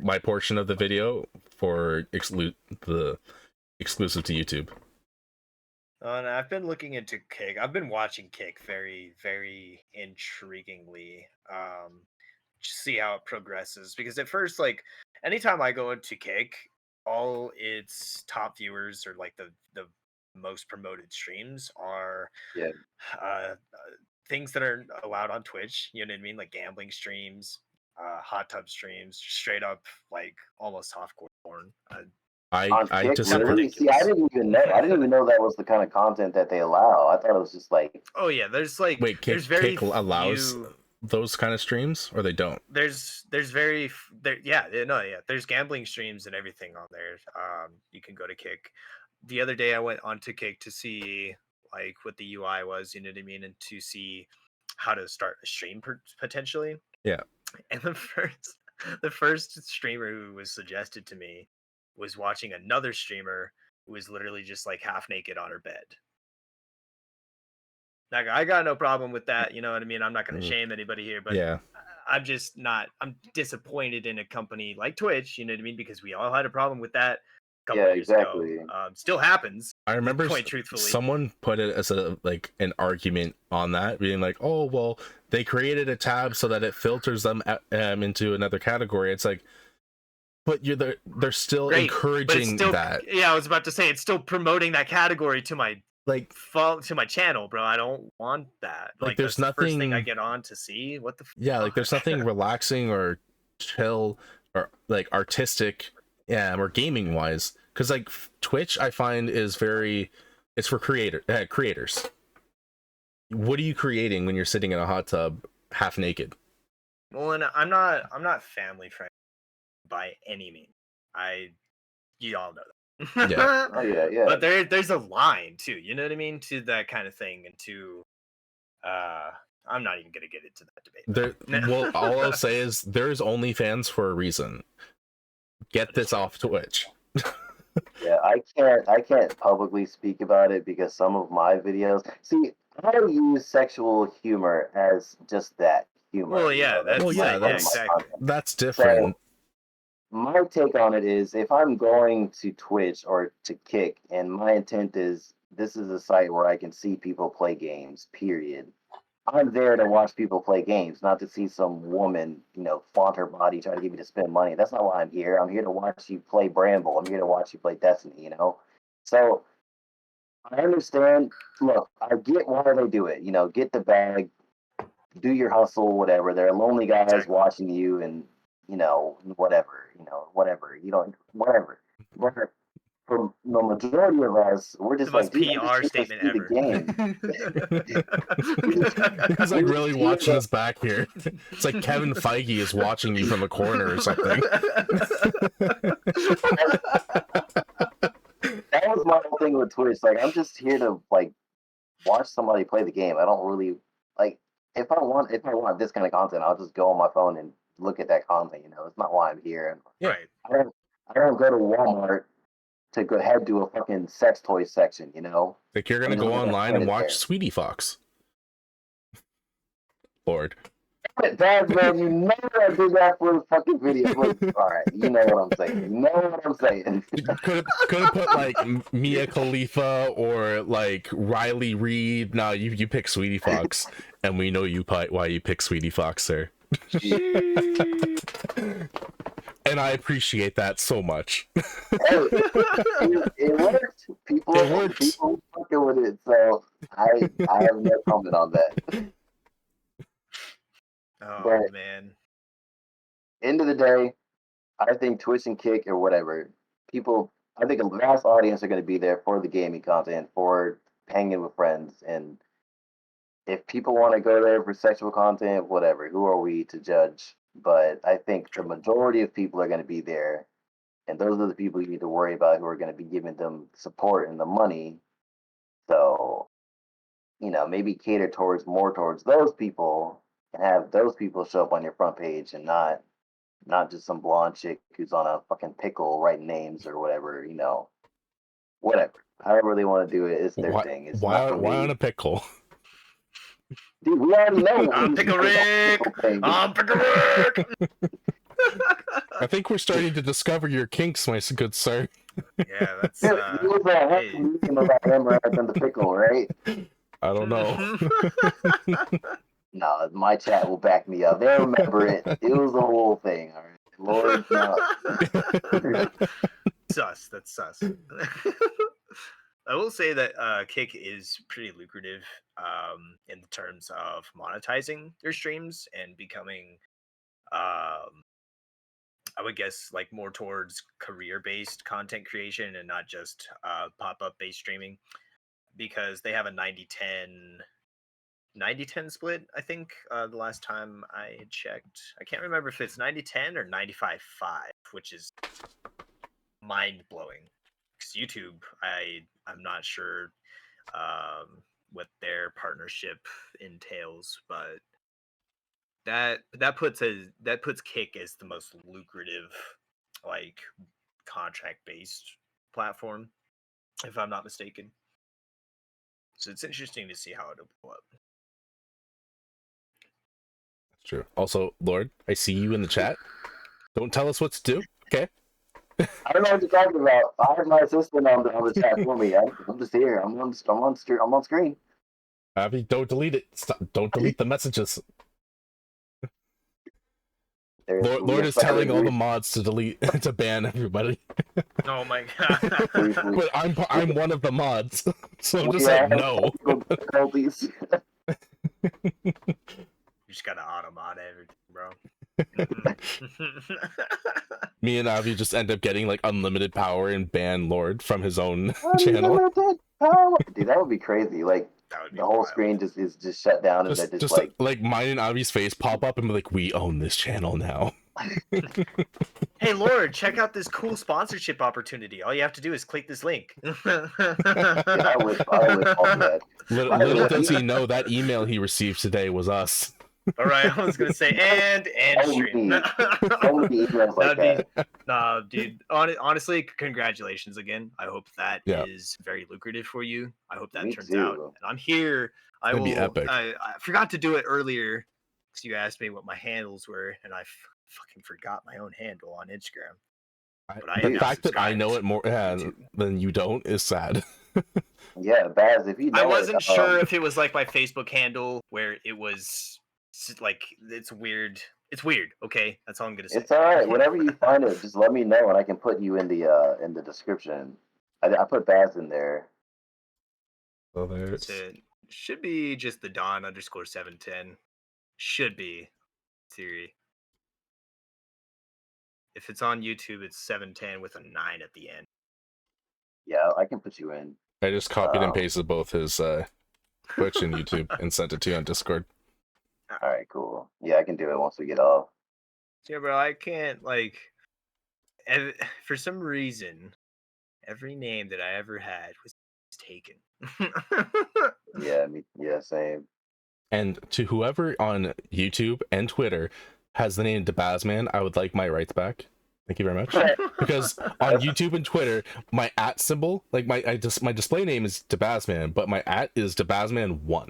my portion of the video for the exclusive to YouTube. and I've been looking into Kick. I've been watching Kick very, very intriguingly. To see how it progresses because at first, like, anytime I go into Kick, all its top viewers or like the most promoted streams are yeah, uh, things that are allowed on Twitch. You know what I mean? Like gambling streams, hot tub streams, straight up like almost softcore porn. I on I Kick, Kind of disagree. really? See, I ridiculous. didn't even know. I didn't even know that was the kind of content that they allow. I thought it was just like, Oh yeah, Wait, there's very Kick allows few. those kind of streams, or they don't? There's very there yeah, there's gambling streams and everything on there. You can go to Kick. The other day I went onto Kick to see like what the UI was, you know what I mean, and to see how to start a stream potentially. Yeah. And the first streamer who was suggested to me was watching another streamer who was literally just like half naked on her bed. Like, I got no problem with that, you know what I mean? I'm not going to Mm, shame anybody here, but yeah. I'm just not. I'm disappointed in a company like Twitch, you know what I mean? Because we all had a problem with that a couple Yeah, years exactly. ago. Still happens. I remember Quite truthfully, someone put it as a like an argument on that, being like, "Oh, well, they created a tab so that it filters them into another category." It's like, but they're still great, but it's encouraging still, that. yeah, I was about to say it's still promoting that category to my Like, channel, bro. I don't want that. Like, there's that's the first thing I nothing. get on to see. What the Yeah, like fuck? there's nothing relaxing or chill or like artistic, yeah, or gaming wise. Because like Twitch, I find is it's for creators. What are you creating when you're sitting in a hot tub half naked? Well, and I'm not family friendly by any means. You all know that. Yeah. Oh yeah, yeah. But there's a line too, you know what I mean, to that kind of thing, and to I'm not even gonna get into that debate. Well, all I'll say is there's OnlyFans for a reason. Get this off Twitch. Yeah, I can't publicly speak about it because some of my videos. See, I use sexual humor as just that humor. Well, yeah, you know, that's Well, yeah, like, that's exactly. that's different. My take on it is if I'm going to Twitch or to Kick and my intent is this is a site where I can see people play games, period. I'm there to watch people play games, not to see some woman, flaunt her body, try to get me to spend money. That's not why I'm here. I'm here to watch you play Bramble. I'm here to watch you play Destiny. So I understand. Look, I get why they do it. Get the bag, do your hustle, whatever. There are lonely guys Exactly. watching you, and whatever. Whatever. But for the majority of us, we're just The most like, dude, I'm PR just here to statement see ever. the game. He's like really watching us back here. It's like Kevin Feige is watching you from a corner or something. That was my whole thing with Twitch. Like, I'm just here to watch somebody play the game. I don't really like if I want this kind of content, I'll just go on my phone and look at that content. It's not why I'm here. And Right. I don't go to Walmart to go head to a fucking sex toy section. Like you're gonna go online and watch Sweetie Fox. Lord. Bad man, you know I did that for the fucking video. All right, you know what I'm saying. Could have put like Mia Khalifa or like Riley Reid. No, you pick Sweetie Fox, and we know why you pick Sweetie Fox, sir. And I appreciate that so much. Hey, it worked. People fucking with it, so I have no comment on that. Oh, but man. End of the day, I think Twitch and Kick or whatever, I think a vast audience are going to be there for the gaming content, for hanging with friends. And if people want to go there for sexual content, whatever, who are we to judge? But I think the majority of people are going to be there. And those are the people you need to worry about who are going to be giving them support and the money. So, maybe cater more towards those people and have those people show up on your front page and not just some blonde chick who's on a fucking pickle writing names or whatever, whatever. However they want to do it, it's their thing. It's why not for on me. a pickle? Dude, we already know. I'm Pickle Rick. I'm Pickle Rick. I think we're starting to discover your kinks, my good sir. Yeah, that's He was a about him rather than the pickle, right? I don't know. No, my chat will back me up. They remember it. It was the whole thing. All right, Lord, no. Sus. That's sus. I will say that Kick is pretty lucrative in the terms of monetizing their streams and becoming, I would guess, like more towards career-based content creation and not just pop-up based streaming, because they have a 90-10 split, I think, the last time I had checked. I can't remember if it's 90-10 or 95-5, which is mind-blowing. Because YouTube, I'm not sure what their partnership entails, but that puts Kick as the most lucrative, like, contract-based platform, if I'm not mistaken. So it's interesting to see how it'll blow up. True. Also, Lord, I see you in the chat. Don't tell us what to do, okay? I don't know what you're talking about. I have my assistant on the chat for me. I'm just here. I'm on screen. Abby, don't delete it. Stop. Don't delete the messages. Lord is telling all the mods to delete to ban everybody. Oh my god. But I'm one of the mods, so I'm just like no. Difficulties. You just gotta automod everything, bro. Me and Avi just end up getting like unlimited power and ban Lord from his own channel. Dude, that would be crazy. Like the whole screen is just shut down and they're just like mine and Avi's face pop up and be like, we own this channel now. Hey Lord, check out this cool sponsorship opportunity. All you have to do is click this link. Yeah, I would love that. Little does he know that email he received today was us. All right, I was gonna say and stream. Emails like that. Nah, dude. Honestly, congratulations again. I hope that is very lucrative for you. I hope that turns out. And I'm here. I will. Be epic. I forgot to do it earlier because you asked me what my handles were, and I fucking forgot my own handle on Instagram. But the fact that I know it more than you don't is sad. Yeah, BaZz, if you know I wasn't sure if it was like my Facebook handle where it was like it's weird. It's weird. Okay, that's all I'm gonna say. It's all right. Whenever you find it, just let me know and I can put you in the description. I put BaZz in there. Oh, there's it. Should be just the Don _710. Should be theory. If it's on YouTube, it's 710 with a 9 at the end. Yeah, I can put you in. I just copied and pasted both his Twitch and YouTube and sent it to you on Discord. All right, cool. Yeah, I can do it once we get off. Yeah, bro, I can't, like, for some reason, every name that I ever had was taken. Yeah, same. And to whoever on YouTube and Twitter has the name BaZz, I would like my rights back. Thank you very much. Because on YouTube and Twitter, my @ symbol, like my display name is BaZz, but my @ is BaZz1.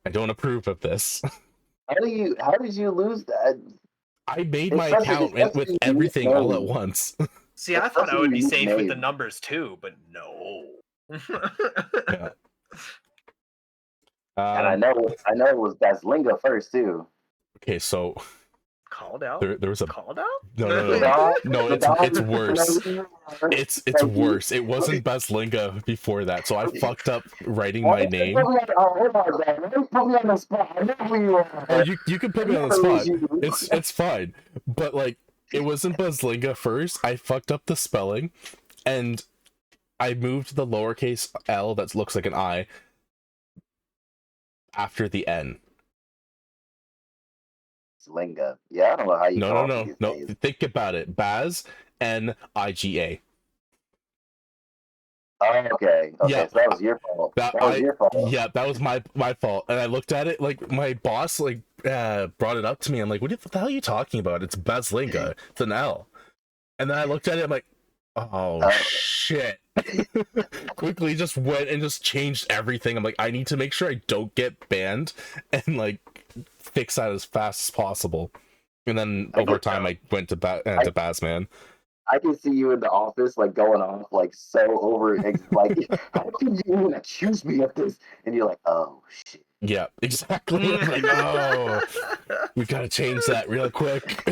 I don't approve of this. How did you lose that? I made my account with everything all at once. See, I thought I would be safe with the numbers too, but no. Yeah. And I know it was BaZzlinga first too. Okay, so called out. There was a called out. No, it's worse. It's worse. It wasn't BaZzlinga before that, so I fucked up writing my name. Put me on the spot. I know who you are. Oh, you can put me on the spot. It's fine, but like it wasn't BaZzlinga first. I fucked up the spelling, and I moved the lowercase L that looks like an I after the N. Linga. Yeah, I don't know how you No. Think about it. BaZz Niga. Oh, okay. Yeah, so that was your fault. That was your fault. Yeah, that was my fault. And I looked at it like my boss like brought it up to me. I'm like, what the hell are you talking about? It's BaZzlinga. It's an L. And then I looked at it. I'm like, oh shit. Quickly just went and just changed everything. I'm like, I need to make sure I don't get banned and like fix that as fast as possible. And then over time I went to BaZz. I can see you in the office like going off like so over like how can you even accuse me of this? And you're like, oh shit. Yeah, exactly. Like, oh, we gotta change that real quick.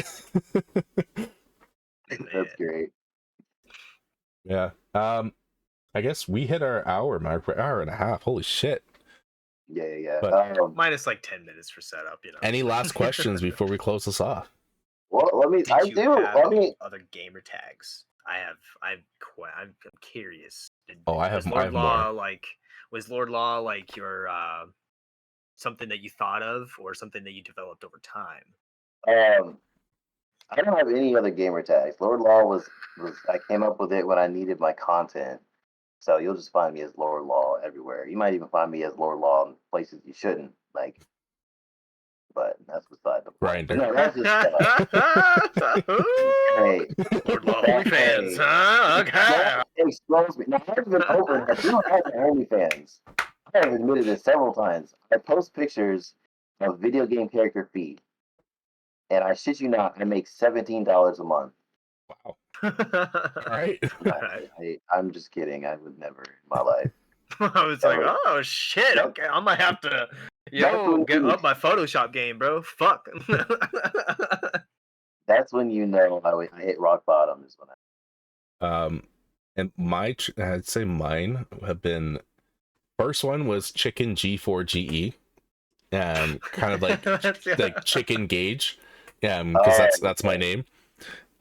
That's great. Yeah. I guess we hit our hour mark for hour and a half. Holy shit. Yeah. But, minus like 10 minutes for setup, you know. Any last questions before we close this off? Well, other gamer tags. I'm curious. I have Lord Law more. Like, was Lord Law like your something that you thought of or something that you developed over time? I don't have any other gamer tags. Lord Law was I came up with it when I needed my content. So you'll just find me as Lord Law everywhere. You might even find me as Lord Law in places you shouldn't, like. But that's beside the point. Grindr. No, that's just hey, Lord Law OnlyFans, huh? Okay. It explodes me. Now I haven't been over. I do have OnlyFans. I have admitted it several times. I post pictures of video game character feet, and I shit you not, I make $17 a month. Wow. right? I'm just kidding. I would never in my life. I was ever. like, oh shit, That- okay, I might have to, That's when get you- up my Photoshop game, bro. Fuck. That's when you know I hit rock bottom. Is when And I'd say mine have been, first one was Chicken G4GE, kind of like like Chicken Gauge, because that's my name.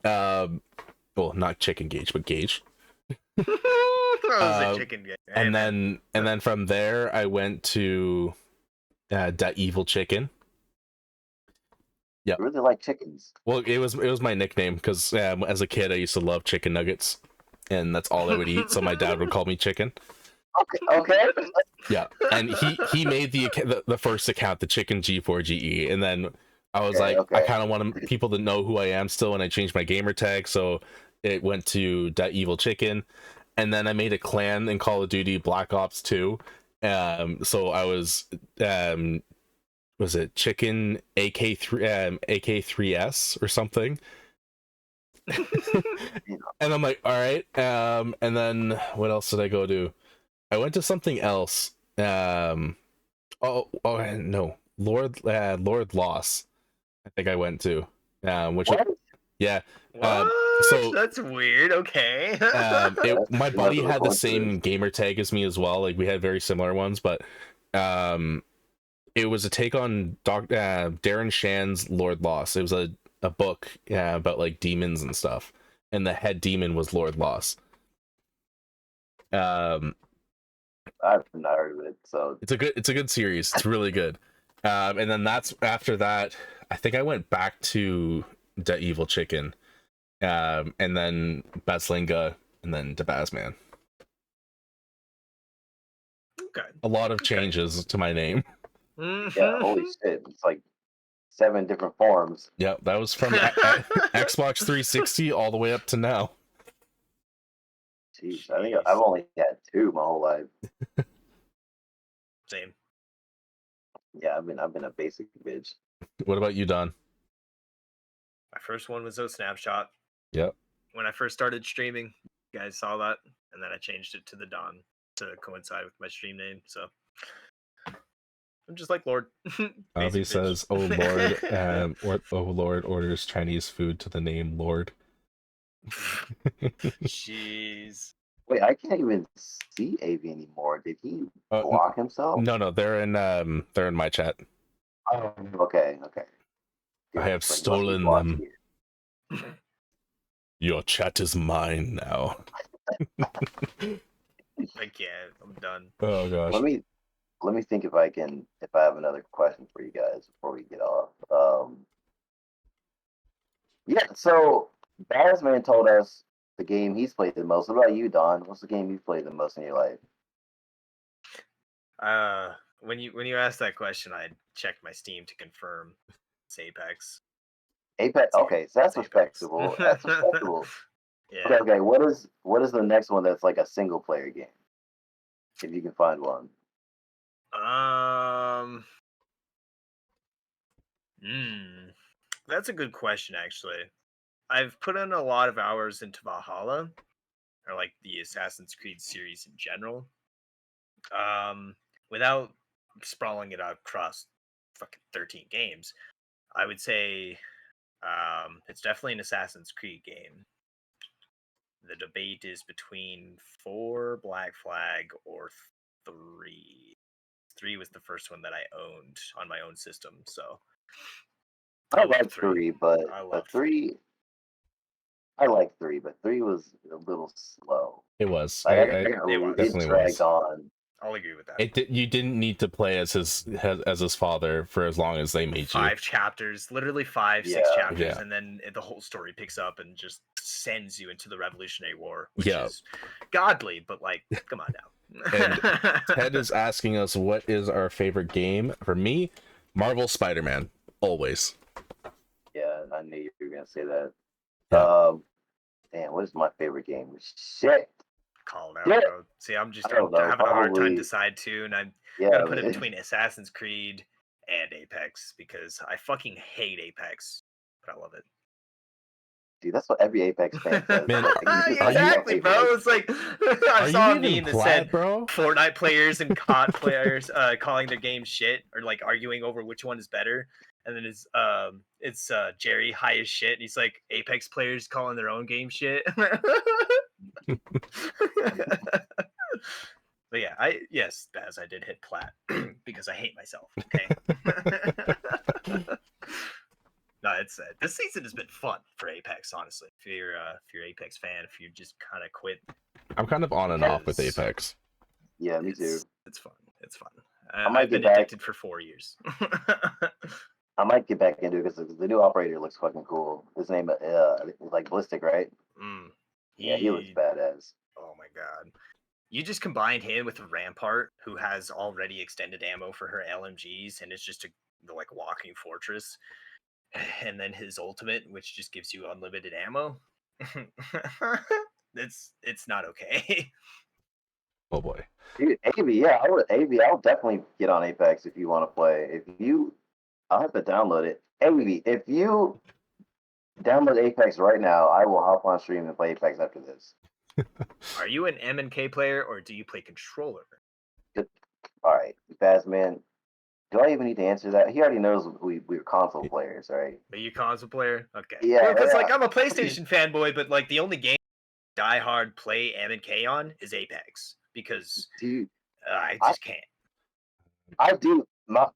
Well, not Chicken Gauge, but Gauge. That was a chicken game. And then from there I went to Da Evil Chicken. I really like chickens. Well, it was my nickname because as a kid I used to love chicken nuggets, and that's all I would eat. So my dad would call me Chicken. Okay. Yeah, and he made the first account, the Chicken G4GE, and then I was I kind of want people to know who I am still, and I changed my gamer tag, so it went to Da Evil Chicken, and then I made a clan in Call of Duty Black Ops 2. So I was it Chicken AK3S or something? And I'm like, all right. And then what else did I go to? I went to something else. No, Lord Loss. I think I went to. Which yeah. So that's weird. Okay. My buddy had the same gamer tag as me as well. Like we had very similar ones, but it was a take on Darren Shan's Lord Loss. It was a book about like demons and stuff, and the head demon was Lord Loss. I've not heard of it, so it's a good series. It's really good. And then that's after that. I think I went back to Da Evil Chicken, and then Baslinga, and then to Bazman. Okay. A lot of changes to my name. Yeah, holy shit! It's like 7 different forms. Yeah, that was from Xbox 360 all the way up to now. Jeez, I think I've only had 2 my whole life. Same. Yeah, I've been a basic bitch. What about you, Don? My first one was a snapshot. Yep. When I first started streaming, you guys saw that, and then I changed it to the Don to coincide with my stream name. So I'm just like Lord. Avi says, "Oh Lord, oh Lord orders Chinese food to the name Lord." Jeez. Wait, I can't even see AV anymore. Did he block himself? No, they're in my chat. Oh, okay. I have stolen them. Your chat is mine now. I can't. I'm done. Oh gosh. Let me think if I have another question for you guys before we get off. Yeah, so Bazzman told us the game he's played the most. What about you, Don? What's the game you've played the most in your life? When you asked that question, I checked my Steam to confirm it's Apex. Apex. Okay, so that's respectable. That's respectable. Yeah. Okay. What is the next one that's like a single player game? If you can find one. That's a good question, actually. I've put in a lot of hours into Valhalla, or like the Assassin's Creed series in general. Without sprawling it out across fucking 13 games, I would say it's definitely an Assassin's Creed game. The debate is between 4, Black Flag, or 3. 3 was the first one that I owned on my own system, so I like 3, but 3. I like 3, but 3 was a little slow. It was. It definitely dragged on. I'll agree with that. You didn't need to play as his father for as long as they made 5 chapters, literally 5, 6 chapters, and then the whole story picks up and just sends you into the Revolutionary War, which is godly, but like, come on now. And Ted is asking us what is our favorite game. For me, Marvel Spider-Man, always. Yeah, I knew you were gonna say that. Yeah. Damn, what is my favorite game? Shit. Called out, bro. See, I'm having a hard time to decide too, and I'm gonna put it between Assassin's Creed and Apex because I fucking hate Apex, but I love it. Dude, that's what every Apex fan says. Man, Like, you just- Exactly, bro. It's like I Are saw a you even meme that flat, said bro? Fortnite players and COD players calling their game shit or like arguing over which one is better. And then it's Jerry high as shit, and he's like Apex players calling their own game shit. But yeah, yes, Baz, I did hit plat because I hate myself. Okay. No, it's this season has been fun for Apex. Honestly, if you're Apex fan, if you just kind of quit, I'm kind of on and off with Because- Apex. Yeah, me too. it's fun. It's fun. might I've been get back. addicted for 4 years. I might get back into it because the new operator looks fucking cool. His name is like Ballistic, right? Yeah, he looks badass. Oh my god. You just combined him with Rampart, who has already extended ammo for her LMGs, and it's just the like walking fortress. And then his ultimate, which just gives you unlimited ammo. It's not okay. Oh boy. Dude, AV, yeah, I'll definitely get on Apex if you want to play. I'll have to download it. AV, if you download Apex right now, I will hop on stream and play Apex after this. Are you an M&K player or do you play controller? All right, BaZz, man. Do I even need to answer that? He already knows we're console players, right? Are you a console player? Okay. Yeah, Because yeah. like I'm a PlayStation fanboy, but like the only game die hard play M&K on is Apex because Dude, I just can't. I do.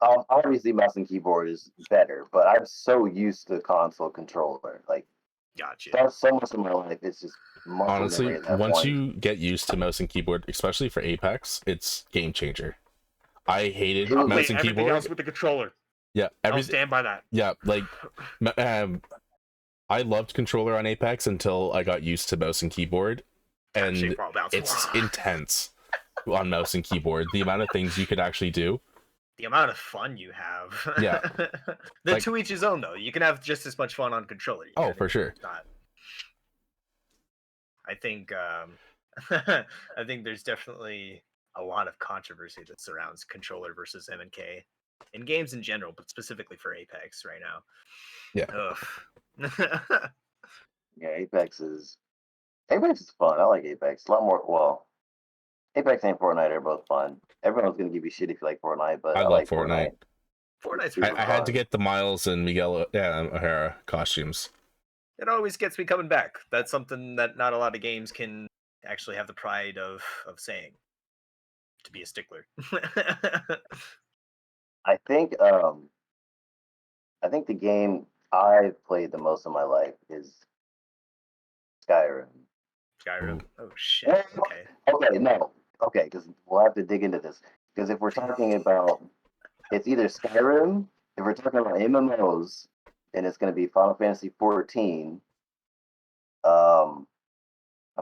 Obviously, mouse and keyboard is better, but I'm so used to console controller. Like, Gotcha. that's so much of my life. It's just muscle Honestly, memory at that once point. you get used to mouse and keyboard, especially for Apex, it's game changer. I hated I'll play mouse and everything keyboard. else with the controller. Yeah, I'll stand by that. Yeah, like I loved controller on Apex until I got used to mouse and keyboard, and it's intense on mouse and keyboard. The amount of things you could actually do. The amount of fun you have. Yeah. Like, to each his own, though. You can have just as much fun on controller. You know oh, what I for mean? sure. I think I think there's definitely a lot of controversy that surrounds controller versus M&K in games in general, but specifically for Apex right now. Yeah. Yeah, Apex is fun. I like Apex. A lot more. Well, Apex and Fortnite are both fun. Everyone's gonna give you shit if you like Fortnite, but I love like Fortnite. Fortnite's I really had fun. to get the Miles and Miguel O'Hara costumes. It always gets me coming back. That's something that not a lot of games can actually have the pride of saying. To be a stickler. I think the game I've played the most in my life is Skyrim. Skyrim. Oh shit. Okay. Okay, no. Okay, because we'll have to dig into this. Because if we're talking about, it's either Skyrim. If we're talking about MMOs, then it's going to be Final Fantasy 14. I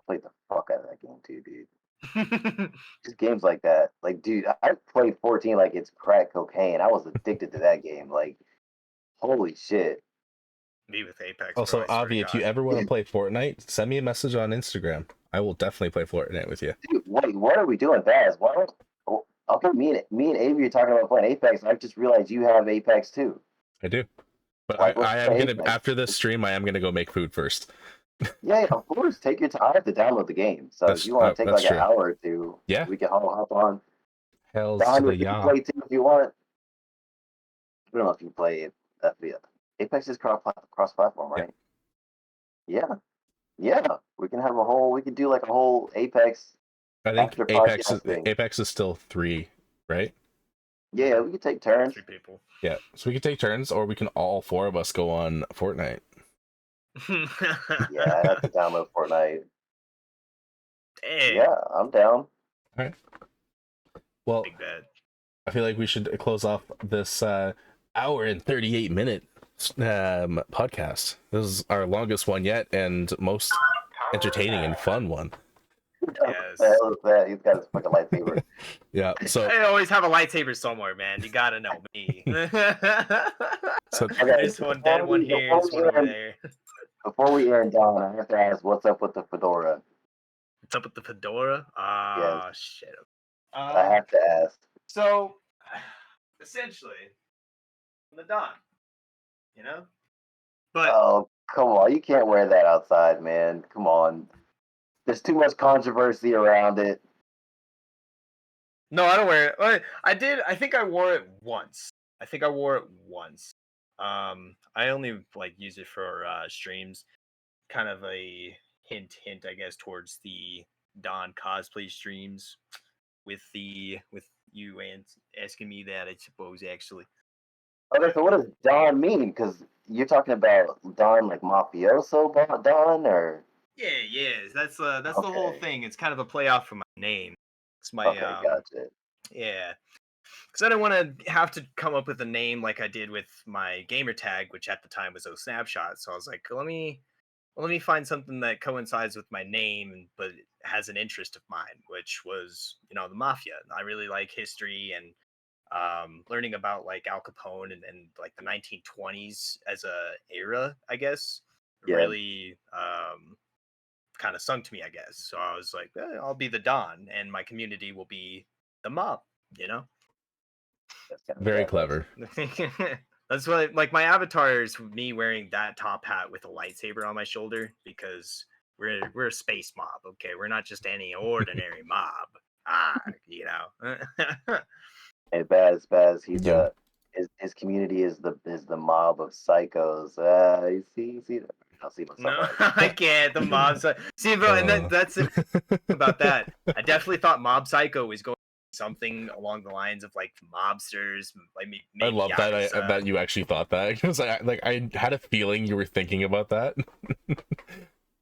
played the fuck out of that game too, dude. Just games like that. Like, dude, I played 14 like it's crack cocaine. I was addicted to that game. Like, holy shit. Me with Apex. Also, bro, Avi, if you ever want to play Fortnite, send me a message on Instagram. I will definitely play Fortnite with you. Dude, wait, what are we doing, Baz? Why don't? Okay, me and Avery are talking about playing Apex. I just realized you have Apex too. I do, but Like, I am gonna Apex? after this stream. I am gonna go make food first. Yeah, of course. Take your time. I have to download the game, so if you want to take like an hour or two, yeah, we can hop on. Hells Don, to the you can yeah. play too if you want. I don't know if you play Apex is cross platform, right? Yeah. We can have a whole. We could do like a whole Apex. I think after podcast thing. Apex is still 3, right? Yeah, we could take turns. 3 people. Yeah, so we could take turns, or we can all 4 of us go on Fortnite. Yeah, I have to download Fortnite. Dang. Yeah, I'm down. All right. Well, Big bad. I feel like we should close off this hour and 38-minute podcast. This is our longest one yet and most entertaining and fun one. Yes. The hell is that? He's got his fucking lightsaber. Yeah, so I always have a lightsaber somewhere, man. You gotta know me. So there's one dead, one here, there's one over there. Before we end, Don, I have to ask, what's up with the fedora? What's up with the fedora? Ah, shit. I have to ask. So, essentially, I'm the Don, you know? But Come on, you can't wear that outside, man. Come on. There's too much controversy around it. No, I don't wear it. I did. I think I wore it once. I only like use it for streams. Kind of a hint, I guess, towards the Don cosplay streams with you and asking me that. I suppose actually. Okay, so what does Don mean? Because you're talking about Don like mafioso Don, or Yeah. That's the whole okay, thing. It's kind of a play off from my name. It's my okay, gotcha. yeah. Because I didn't want to have to come up with a name like I did with my gamer tag, which at the time was O Snapshot. So I was like, let me find something that coincides with my name, but has an interest of mine, which was the mafia. I really like history and learning about like Al Capone and like the 1920s as a era, I guess, Yeah, really kind of sung to me, I guess. So I was like, I'll be the Don, and my community will be the mob. that's kind of Very badass. clever. That's what like my avatar is me wearing that top hat with a lightsaber on my shoulder because we're a space mob. Okay, we're not just any ordinary mob. Hey, BaZz, he's Yo. his community is the mob of psychos. You see that? I'll see what's No, up. I can't. The mob. See, bro, and that's it about that. I definitely thought Mob Psycho was going something along the lines of like mobsters, like maybe I love that Yakuza. that you actually thought that because I had a feeling you were thinking about that.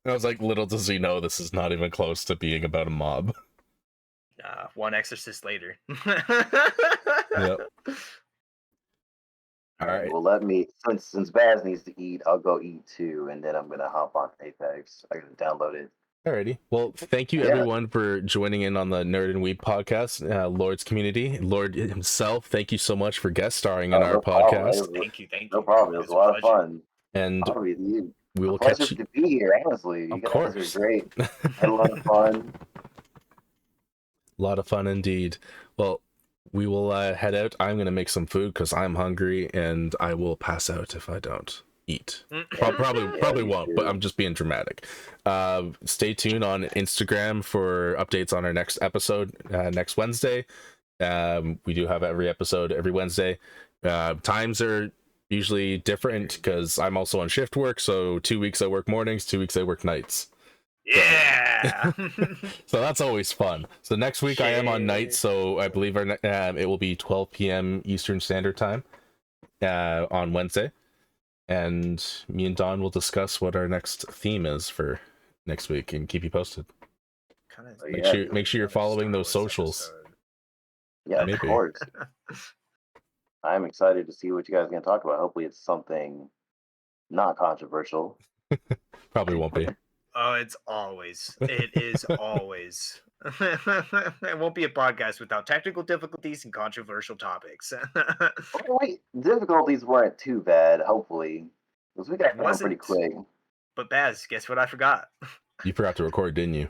I was like, little does he know this is not even close to being about a mob. One exorcist later. Yep. All All right. right. Well, let me since BaZz needs to eat, I'll go eat too, and then I'm gonna hop on Apex. I gotta download it. Alrighty. Well, thank you Yeah. everyone for joining in on the Nerd and Weeb podcast. Lord's community, Lord himself, thank you so much for guest starring in our No problem. podcast. Thank you. No problem. It was a lot of fun. And You. we will Pleasure catch you. to be here. Honestly, you Of guys course. are great. Had a lot of fun. A lot of fun indeed. Well, we will head out. I'm gonna make some food because I'm hungry, and I will pass out if I don't eat. Probably won't, but I'm just being dramatic. Stay tuned on Instagram for updates on our next episode next Wednesday. We do have every episode every Wednesday. Times are usually different because I'm also on shift work, so 2 weeks I work mornings, 2 weeks I work nights. Yeah. So that's always fun. So next week I am on night, so I believe it will be 12 p.m. Eastern Standard Time on Wednesday, and me and Don will discuss what our next theme is for next week and keep you posted. Make sure you're following those socials. Yeah, Maybe. of course. I'm excited to see what you guys are going to talk about. Hopefully it's something not controversial. Probably won't be. Oh, it is always. It won't be a podcast without technical difficulties and controversial topics. Wait, difficulties weren't too bad, hopefully. Because we got them pretty quick. But BaZz, guess what I forgot? You forgot to record, didn't you?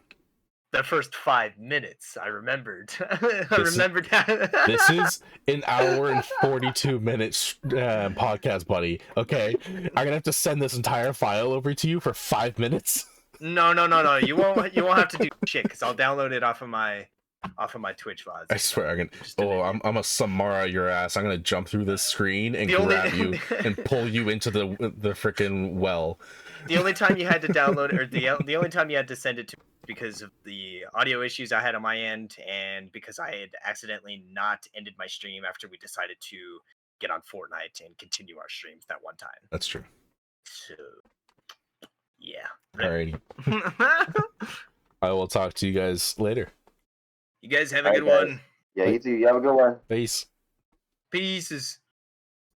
The first 5 minutes, I remembered. Remembered that. This is an hour and 42 minutes podcast, buddy. Okay, I'm gonna have to send this entire file over to you for 5 minutes. No. You won't have to do shit because I'll download it off of my Twitch VODs. I swear, I'm gonna Samara your ass. I'm gonna jump through this screen and grab you and pull you into the freaking well. The only time you had to download it, or the only time you had to send it to, because of the audio issues I had on my end, and because I had accidentally not ended my stream after we decided to get on Fortnite and continue our streams that one time. That's true. So, yeah. Alrighty. I will talk to you guys later. You guys have a good one. Yeah, you too. You have a good one. Peace. Pieces.